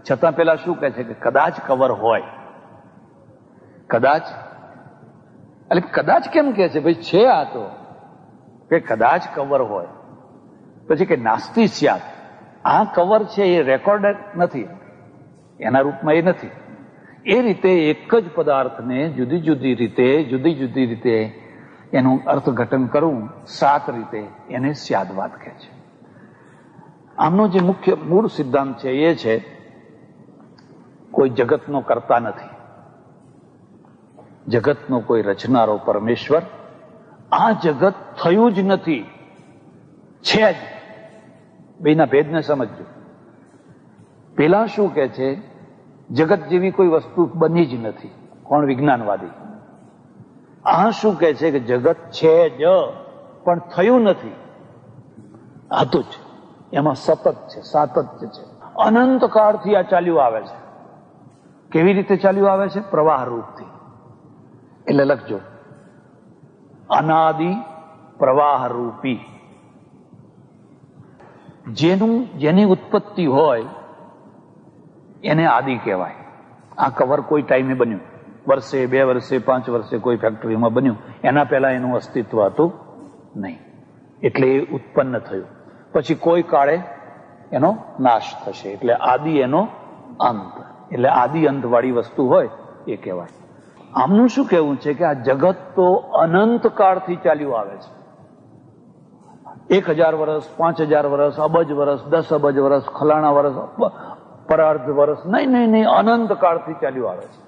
Speaker 1: છતાં પેલા શું કહે છે કે કદાચ કવર હોય. કદાચ, એટલે કદાચ કેમ કે છે ભાઈ? છે આ તો કે કદાચ કવર હોય. પછી કે નાસ્તિ સ્યાદ, આ કવર છે એ રેકોર્ડેડ નથી, એના રૂપમાં એ નથી. એ રીતે એક જ પદાર્થને જુદી જુદી રીતે એનું અર્થઘટન કરવું 7 રીતે, એને સ્યાદવાદ કહે છે. આમનો જે મુખ્ય મૂળ સિદ્ધાંત છે એ છે કોઈ જગતનો કરતા નથી, જગતનો કોઈ રચનારો પરમેશ્વર. આ જગત થયું જ નથી, છે જ. બેના ભેદને સમજજો. પેલા શું કે છે? જગત જેવી કોઈ વસ્તુ બની જ નથી. કોણ? વિજ્ઞાનવાદી. આ શું કે છે કે જગત છે જ પણ થયું નથી, હતું જ. એમાં સતત છે, સાતત્ય છે. અનંત કાળથી આ ચાલ્યું આવે છે. કેવી રીતે ચાલ્યું આવે છે? પ્રવાહ રૂપથી. એટલે લખજો, અનાદિ પ્રવાહ રૂપી. જેની ઉત્પત્તિ હોય એને આદિ કહેવાય. આ કવર કોઈ ટાઈમે બન્યું, વર્ષે, 2 વર્ષે, 5 વર્ષે કોઈ ફેક્ટરીમાં બન્યું, એના પહેલા એનું અસ્તિત્વ હતું નહીં, એટલે એ ઉત્પન્ન થયું. પછી કોઈ કાળે એનો નાશ થશે, એટલે આદિ એનો અંત. એટલે આદિ અંત વાળી વસ્તુ હોય એ કહેવાય. આમનું શું કહેવું છે કે આ જગત તો અનંત કાળથી ચાલ્યું આવે છે. 1000 વર્ષ, 5000 વર્ષ, અબજ વર્ષ, 10 અબજ વર્ષ, ખલાણા વર્ષ, પરાર્ધ વર્ષ, નહીં, અનંત કાળથી ચાલ્યું આવે છે.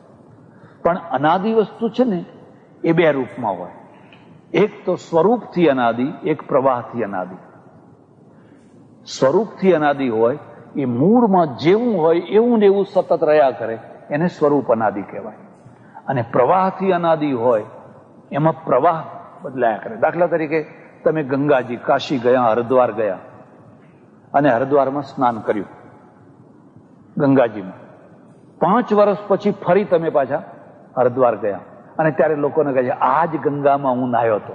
Speaker 1: પણ અનાદિ વસ્તુ છે ને એ 2 રૂપમાં હોય. એક તો સ્વરૂપથી અનાદિ, એક પ્રવાહથી અનાદિ. સ્વરૂપથી અનાદિ હોય એ મૂળમાં જેવું હોય એવું ને એવું સતત રહ્યા કરે, એને સ્વરૂપ અનાદિ કહેવાય. અને પ્રવાહથી અનાદિ હોય એમાં પ્રવાહ બદલાયા કરે. દાખલા તરીકે તમે ગંગાજી, કાશી ગયા, હરિદ્વાર ગયા અને હરિદ્વારમાં સ્નાન કર્યું ગંગાજીમાં. 5 વર્ષ પછી ફરી તમે પાછા હરિદ્વાર ગયા અને ત્યારે લોકોને કહે છે આ જ ગંગામાં હું નાહ્યો હતો.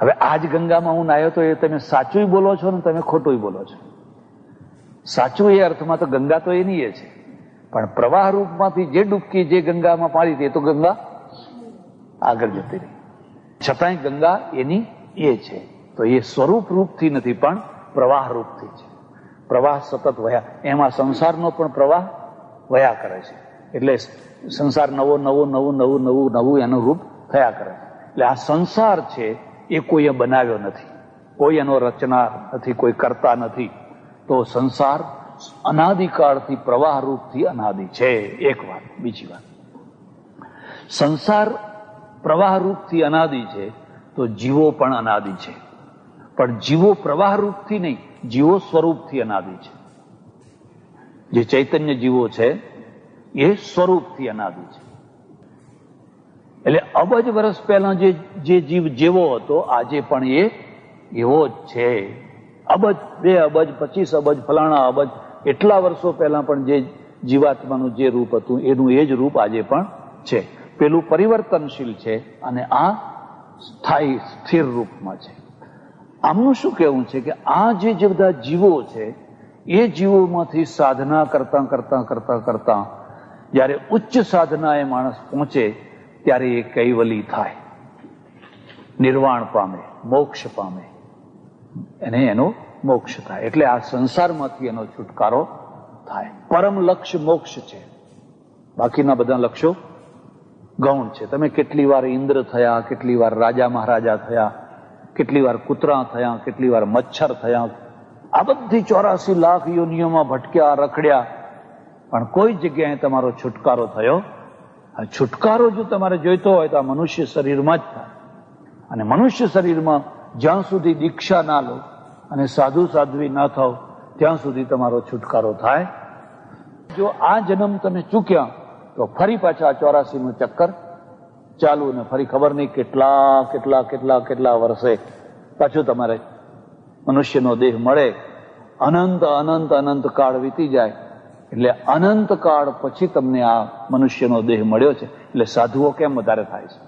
Speaker 1: હવે આ જ ગંગામાં હું નાહ્યો હતો એ તમે સાચું બોલો છો ને તમે ખોટું બોલો છો. સાચું એ અર્થમાં તો ગંગા તો એની એ છે, પણ પ્રવાહ રૂપમાંથી જે ડૂબકી જે ગંગામાં પાડી હતી એ તો ગંગા આગળ જતી રહી. છતાંય ગંગા એની એ છે, તો એ સ્વરૂપ રૂપથી નથી પણ પ્રવાહ રૂપથી છે. પ્રવાહ સતત વયા, એમાં સંસારનો પણ પ્રવાહ વયા કરે છે. એટલે સંસાર નવો નવો નવું નવું નવું નવું એનું રૂપ થયા કરે છે. એટલે આ સંસાર છે એ કોઈએ બનાવ્યો નથી, કોઈ એનો રચના નથી, કોઈ કરતા નથી. તો સંસાર અનાદિકાળથી પ્રવાહ રૂપથી અનાદિ છે, એક વાત. બીજી વાત, સંસાર પ્રવાહ રૂપથી અનાદિ છે, તો જીવો પણ અનાદિ છે. પણ જીવો પ્રવાહ રૂપથી નહીં, જીવો સ્વરૂપથી અનાદિ છે. જે ચૈતન્ય જીવો છે એ સ્વરૂપથી અનાદિ છે. એટલે અબજ વર્ષ પહેલા જે જીવ જેવો હતો આજે પણ એ એવો જ છે. અબજ, 2 અબજ, 25 અબજ, ફલાણા અબજ, એટલા વર્ષો પહેલા પણ જે જીવાત્માનું જે રૂપ હતું એનું એ જ રૂપ આજે પણ છે. પેલું પરિવર્તનશીલ છે અને આ સ્થાયી સ્થિર રૂપમાં છે. આમનું શું કહેવું છે કે આ જે બધા જીવો છે એ જીવોમાંથી સાધના કરતા કરતા કરતા કરતા જ્યારે ઉચ્ચ સાધના એ માણસ પહોંચે ત્યારે એ કૈવલી થાય, નિર્વાણ પામે, મોક્ષ પામે, એને એનો મોક્ષ થાય. એટલે આ સંસારમાંથી એનો છુટકારો થાય. પરમ લક્ષ્ય મોક્ષ છે, બાકીના બધા લક્ષ્યો ગૌણ છે. તમે કેટલી વાર ઇન્દ્ર થયા, કેટલી વાર રાજા મહારાજા થયા, કેટલી વાર કૂતરા થયા, કેટલી વાર મચ્છર થયા, આ બધી 84 લાખ યોનિઓમાં ભટક્યા, રખડ્યા, પણ કોઈ જગ્યાએ તમારો છુટકારો થયો. છુટકારો જો તમારે જોઈતો હોય તો આ મનુષ્ય શરીરમાં જ થાય. અને મનુષ્ય શરીરમાં જ્યાં સુધી દીક્ષા ના લો અને સાધુ સાધ્વી ના થાવ ત્યાં સુધી તમારો છુટકારો થાય. જો આ જન્મ તમે ચૂક્યા તો ફરી પાછા 84 નું ચક્કર ચાલુ, ને ફરી ખબર નહીં કેટલા કેટલા કેટલા કેટલા વર્ષે પાછું તમારે મનુષ્યનો દેહ મળે. અનંત અનંત અનંત કાળ વીતી જાય. એટલે અનંત કાળ પછી તમને આ મનુષ્યનો દેહ મળ્યો છે. એટલે સાધુઓ કેમ વધારે થાય છે,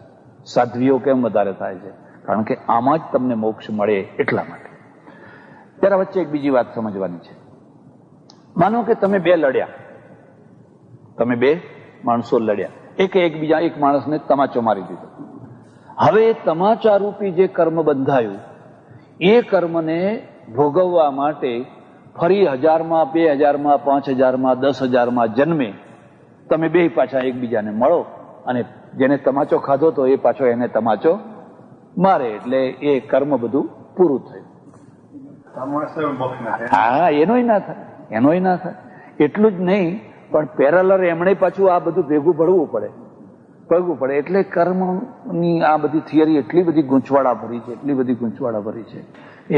Speaker 1: સાધ્વીઓ કેમ વધારે થાય છે? કારણ કે આમાં જ તમને મોક્ષ મળે એટલા માટે. ત્યારે વચ્ચે એક બીજી વાત સમજવાની છે. માનો કે તમે 2 લડ્યા, તમે 2 માણસો લડ્યા, એક માણસને તમાચો મારી દીધો. હવે તમાચા રૂપી જે કર્મ બંધાયું એ કર્મને ભોગવવા માટે ફરી 1000માં, 2000માં, 5000માં, 10,000માં જન્મે તમે 2 પાછા એકબીજાને મળો અને જેને તમાચો ખાધો તો એ પાછો એને તમાચો મારે, એટલે એ કર્મ બધું પૂરું થયું. હા, એનોય ના થાય. એટલું જ નહીં, પણ પેરેલર એમણે પાછું આ બધું ભેગું ભળવું પડે. એટલે કર્મની આ બધી થિયરી એટલી બધી ગૂંચવાડા ભરી છે,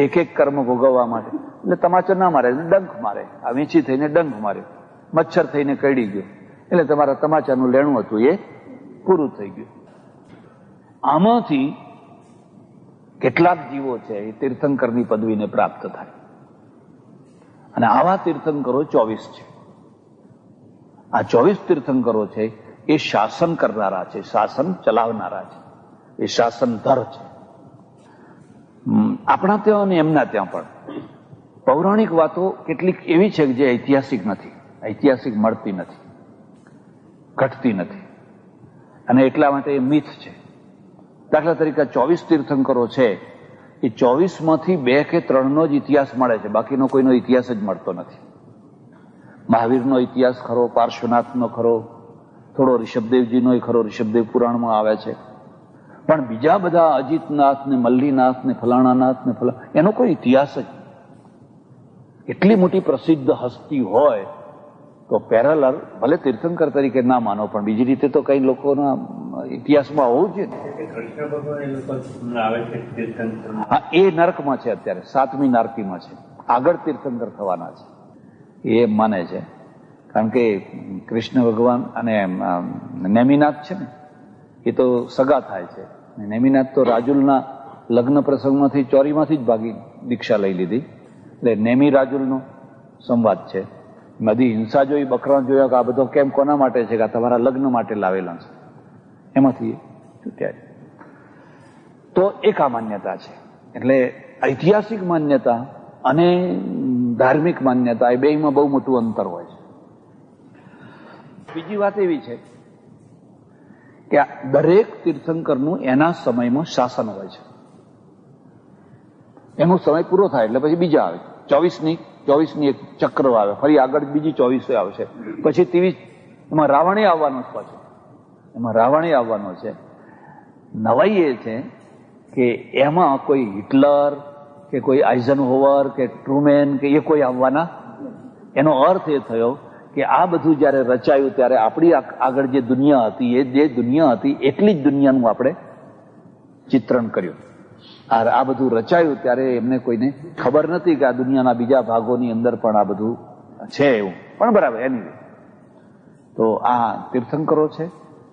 Speaker 1: એક એક કર્મ ભોગવવા માટે. એટલે તમાચો ના મારે, ડંખ મારે. આ વીંછી થઈને ડંખ માર્યો, મચ્છર થઈને કરડી ગયો, એટલે તમારા તમાચાનું લેણું હતું એ પૂરું થઈ ગયું. આમાંથી કેટલાક જીવો છે એ તીર્થંકરની પદવીને પ્રાપ્ત થાય, અને આવા તીર્થંકરો 24 છે. આ 24 તીર્થંકરો છે એ શાસન કરનારા છે, શાસન ચલાવનારા છે, એ શાસનધર છે. આપણા ત્યાં અને એમના ત્યાં પણ પૌરાણિક વાતો કેટલીક એવી છે જે ઐતિહાસિક નથી, ઐતિહાસિક મળતી નથી, ઘટતી નથી, અને એટલા માટે એ મિથ છે. દાખલા તરીકે 24 તીર્થંકરો છે એ 24માંથી 2 કે 3નો જ ઇતિહાસ મળે છે, બાકીનો કોઈનો ઇતિહાસ જ મળતો નથી. મહાવીરનો ઇતિહાસ ખરો, પાર્શ્વનાથનો ખરો, થોડો ઋષભદેવજીનો ખરો, ઋષભદેવ પુરાણમાં આવે છે, પણ બીજા બધા અજીતનાથ ને મલ્લીનાથ ને ફલાણાનાથ ને એનો કોઈ ઇતિહાસ જ. એટલી મોટી પ્રસિદ્ધ હસ્તી હોય તો પેરેલર ભલે તીર્થંકર તરીકે ના માનો, પણ બીજી રીતે તો કઈ લોકોના ઇતિહાસમાં હોવું છે. હા, એ નરકમાં છે અત્યારે, 7મી નારકીમાં છે, આગળ તીર્થંકર થવાના છે એ માને છે. કારણ કે કૃષ્ણ ભગવાન અને નેમિનાથ છે ને એ તો સગા થાય છે. નેમિનાથ તો રાજુલના લગ્ન પ્રસંગમાંથી ચોરીમાંથી જ ભાગી દીક્ષા લઈ લીધી. એટલે નેમી રાજુલનો સંવાદ છે. બધી હિંસા જોઈ, બકરા જોયા કે આ બધો કેમ કોના માટે છે, કે તમારા લગ્ન માટે લાવેલા છે, એમાંથી છૂટ્યા. તો એક આ માન્યતા છે. એટલે ઐતિહાસિક માન્યતા અને ધાર્મિક માન્યતા એ બેમાં બહુ મોટું અંતર હોય છે. બીજી વાત એવી છે કે દરેક તીર્થંકરનું એના સમયમાં શાસન હોય છે. એનો સમય પૂરો થાય એટલે પછી બીજા આવે. 24ની એક ચક્ર આવે, ફરી આગળ બીજી 24 આવશે, પછી 23. એમાં રાવણે આવવાનો છે. નવાઈ એ છે કે એમાં કોઈ હિટલર કે કોઈ આઇઝનહોવર કે ટ્રુમેન કે એ કોઈ આવવાના. એનો અર્થ એ થયો કે આ બધું જયારે રચાયું ત્યારે આપણી આગળ જે દુનિયા હતી, એ જે દુનિયા હતી એટલી જ દુનિયાનું આપણે ચિત્રણ કર્યું. આ બધું રચાયું ત્યારે એમને કોઈને ખબર નથી કે આ દુનિયાના બીજા ભાગોની અંદર પણ આ બધું છે એવું. પણ બરાબર, એની તો આ તીર્થંકરો છે,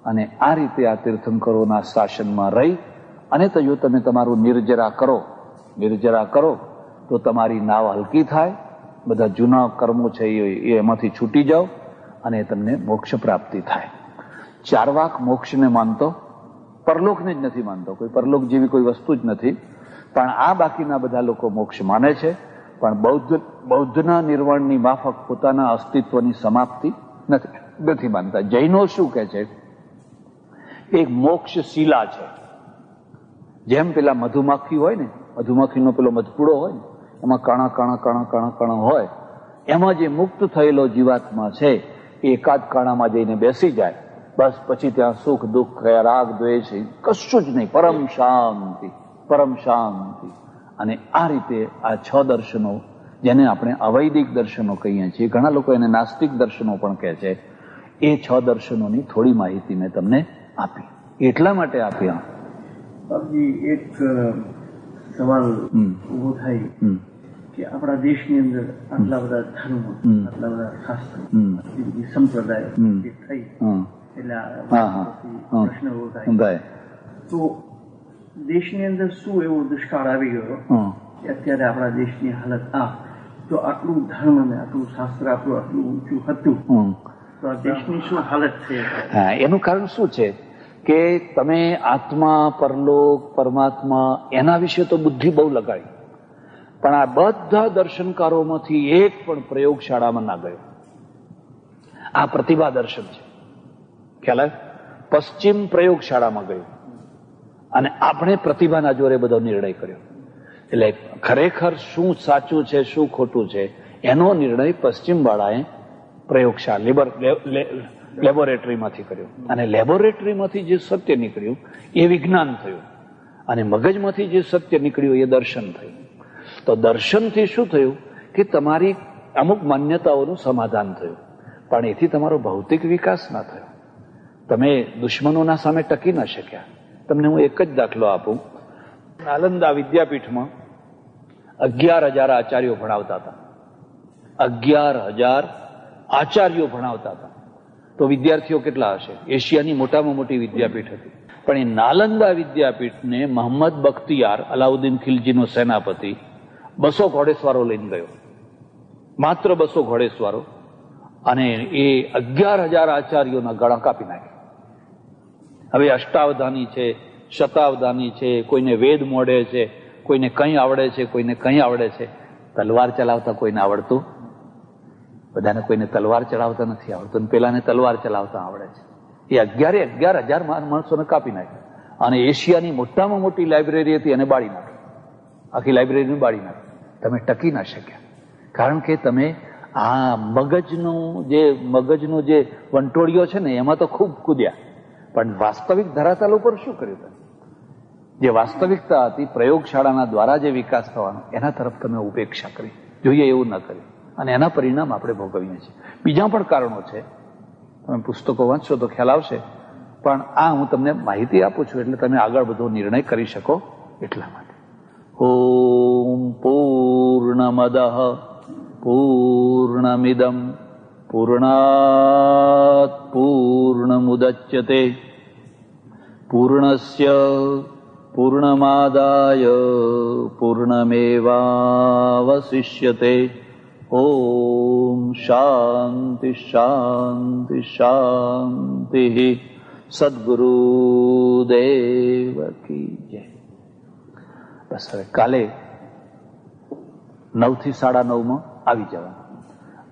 Speaker 1: અને આ રીતે આ તીર્થંકરોના શાસનમાં રહી અને તો જો તમે તમારું નિર્જરા કરો તો તમારી નાવ હલકી થાય, બધા જૂના કર્મો છે એ એમાંથી છૂટી જાઓ અને તમને મોક્ષ પ્રાપ્તિ થાય. ચાર્વાક મોક્ષને માનતો, પરલોકને જ નથી માનતો, કોઈ પરલોક જેવી કોઈ વસ્તુ જ નથી. પણ આ બાકીના બધા લોકો મોક્ષ માને છે, પણ બૌદ્ધના નિર્વાણની માફક પોતાના અસ્તિત્વની સમાપ્તિ નથી માનતા. જૈનો શું કહે છે? એક મોક્ષ શિલા છે. જેમ પેલા મધુમાખી હોય ને, મધુમાખીનો પેલો મધપૂડો હોય ને, એમાં કણા હોય, એમાં જે મુક્ત થયેલો જીવાત્મા છે એ એકાદ કણામાં જઈને બેસી જાય, બસ પછી ત્યાં સુખ દુઃખ રાગ દ્વેષ કશું જ નહીં, પરમ શાંતિ. અને આ રીતે આ 6 દર્શનો, જેને આપણે અવૈદિક દર્શનો કહીએ છીએ, ઘણા લોકો એને નાસ્તિક દર્શનો પણ કહે છે, એ 6 દર્શનોની થોડી માહિતી મેં તમને આપી. એટલા માટે આપી.
Speaker 3: બાપજી, એક સવાલ ઉભો થાય કે આપણા દેશની અંદર આટલા બધા ધર્મ, આટલા બધા શાસ્ત્રો, આટલી બધી સંપ્રદાય થઈ, એટલે પ્રશ્ન ઉભો થાય તો દેશની અંદર શું એવો દુષ્કાળ આવી ગયો કે અત્યારે આપણા દેશની હાલત તો આટલું ધર્મ અને આટલું શાસ્ત્ર આપણું આટલું ઊંચું હતું, તો આ દેશની શું હાલત છે?
Speaker 1: એનું કારણ શું છે કે તમે આત્મા, પરલોક, પરમાત્મા એના વિશે તો બુદ્ધિ બહુ લગાડી, પણ આ બધા દર્શનકારોમાંથી એક પણ પ્રયોગશાળામાં ના ગયો. આ પ્રતિભા દર્શન છે, ખ્યાલ આવે? પશ્ચિમ પ્રયોગશાળામાં ગયું અને આપણે પ્રતિભાના જોરે બધો નિર્ણય કર્યો. એટલે ખરેખર શું સાચું છે, શું ખોટું છે, એનો નિર્ણય પશ્ચિમ વાળાએ પ્રયોગશાળા લેબોરેટરીમાંથી કર્યો. અને લેબોરેટરીમાંથી જે સત્ય નીકળ્યું એ વિજ્ઞાન થયું, અને મગજમાંથી જે સત્ય નીકળ્યું એ દર્શન થયું. તો દર્શનથી શું થયું કે તમારી અમુક માન્યતાઓનું સમાધાન થયું, પણ એથી તમારો ભૌતિક વિકાસ ના થયો. તમે દુશ્મનોના સામે ટકી ના શક્યા. તમને હું એક જ દાખલો આપું. નાલંદા વિદ્યાપીઠમાં 11,000 આચાર્યો ભણાવતા હતા. 11,000 આચાર્યો ભણાવતા હતા. તો વિદ્યાર્થીઓ કેટલા હશે? એશિયાની મોટામાં મોટી વિદ્યાપીઠ હતી. પણ એ નાલંદા વિદ્યાપીઠને મોહમ્મદ બખ્તિયાર, અલાઉદ્દીન ખિલજીનો સેનાપતિ, 200 ઘોડેસવારો લઈને ગયો, માત્ર 200 ઘોડેસવારો, અને એ 11,000 આચાર્યોના ગળા કાપી નાખ્યા. હવે અષ્ટાવધાની છે, શતાવધાની છે, કોઈને વેદ મોડે છે, કોઈને કંઈ આવડે છે, કોઈને કંઈ આવડે છે. તલવાર ચલાવતા કોઈને આવડતું? બધાને કોઈને તલવાર ચલાવતા નથી આવડતું, પેલાને તલવાર ચલાવતા આવડે છે. એ 11,000 માણસોને કાપી નાખ્યા. અને એશિયાની મોટામાં મોટી લાઇબ્રેરી હતી એને બાળી નાખી, આખી લાઇબ્રેરીને બાળી નાખી. તમે ટકી ના શક્યા, કારણ કે તમે આ મગજનો જે વંટોળિયો છે ને એમાં તો ખૂબ કૂદ્યા, પણ વાસ્તવિક ધરાતલ ઉપર શું કર્યું? તમે જે વાસ્તવિકતા હતી પ્રયોગશાળાના દ્વારા જે વિકાસ થવાનો, એના તરફ તમે ઉપેક્ષા કરી, જોઈએ એવું ન કર્યું, અને એના પરિણામ આપણે ભોગવીએ છીએ. બીજા પણ કારણો છે, તમે પુસ્તકો વાંચશો તો ખ્યાલ આવશે, પણ આ હું તમને માહિતી આપું છું એટલે તમે આગળ બધો નિર્ણય કરી શકો એટલા માટે. ઓમ પૂર્ણમદઃ પૂર્ણમિદં પૂર્ણાત પૂર્ણમુદચ્યતે પૂર્ણસ્ય પૂર્ણમાદાય પૂર્ણમેવાવશિષ્યતે. ઓમ શાંતિ શાંતિ શાંતિ. સદગુરુદેવ કી જય. બસ હવે કાલે 9 થી 9:30 આવી જવાનું.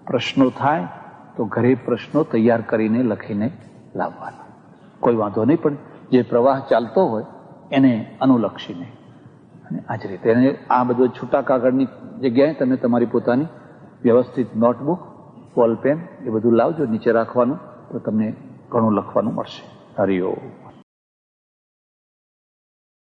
Speaker 1: પ્રશ્નો થાય તો ઘરે પ્રશ્નો તૈયાર કરીને લખીને લાવવાના. કોઈ વાંધો નહીં, પણ જે પ્રવાહ ચાલતો હોય એને અનુલક્ષીને અને આ જ રીતે એને આ બધું છૂટા કાગળની જગ્યાએ તમે તમારી પોતાની વ્યવસ્થિત નોટબુક, બોલ પેન એ બધું લાવજો, નીચે રાખવાનું, તો તમને ઘણું લખવાનું મળશે. હરિઓમ.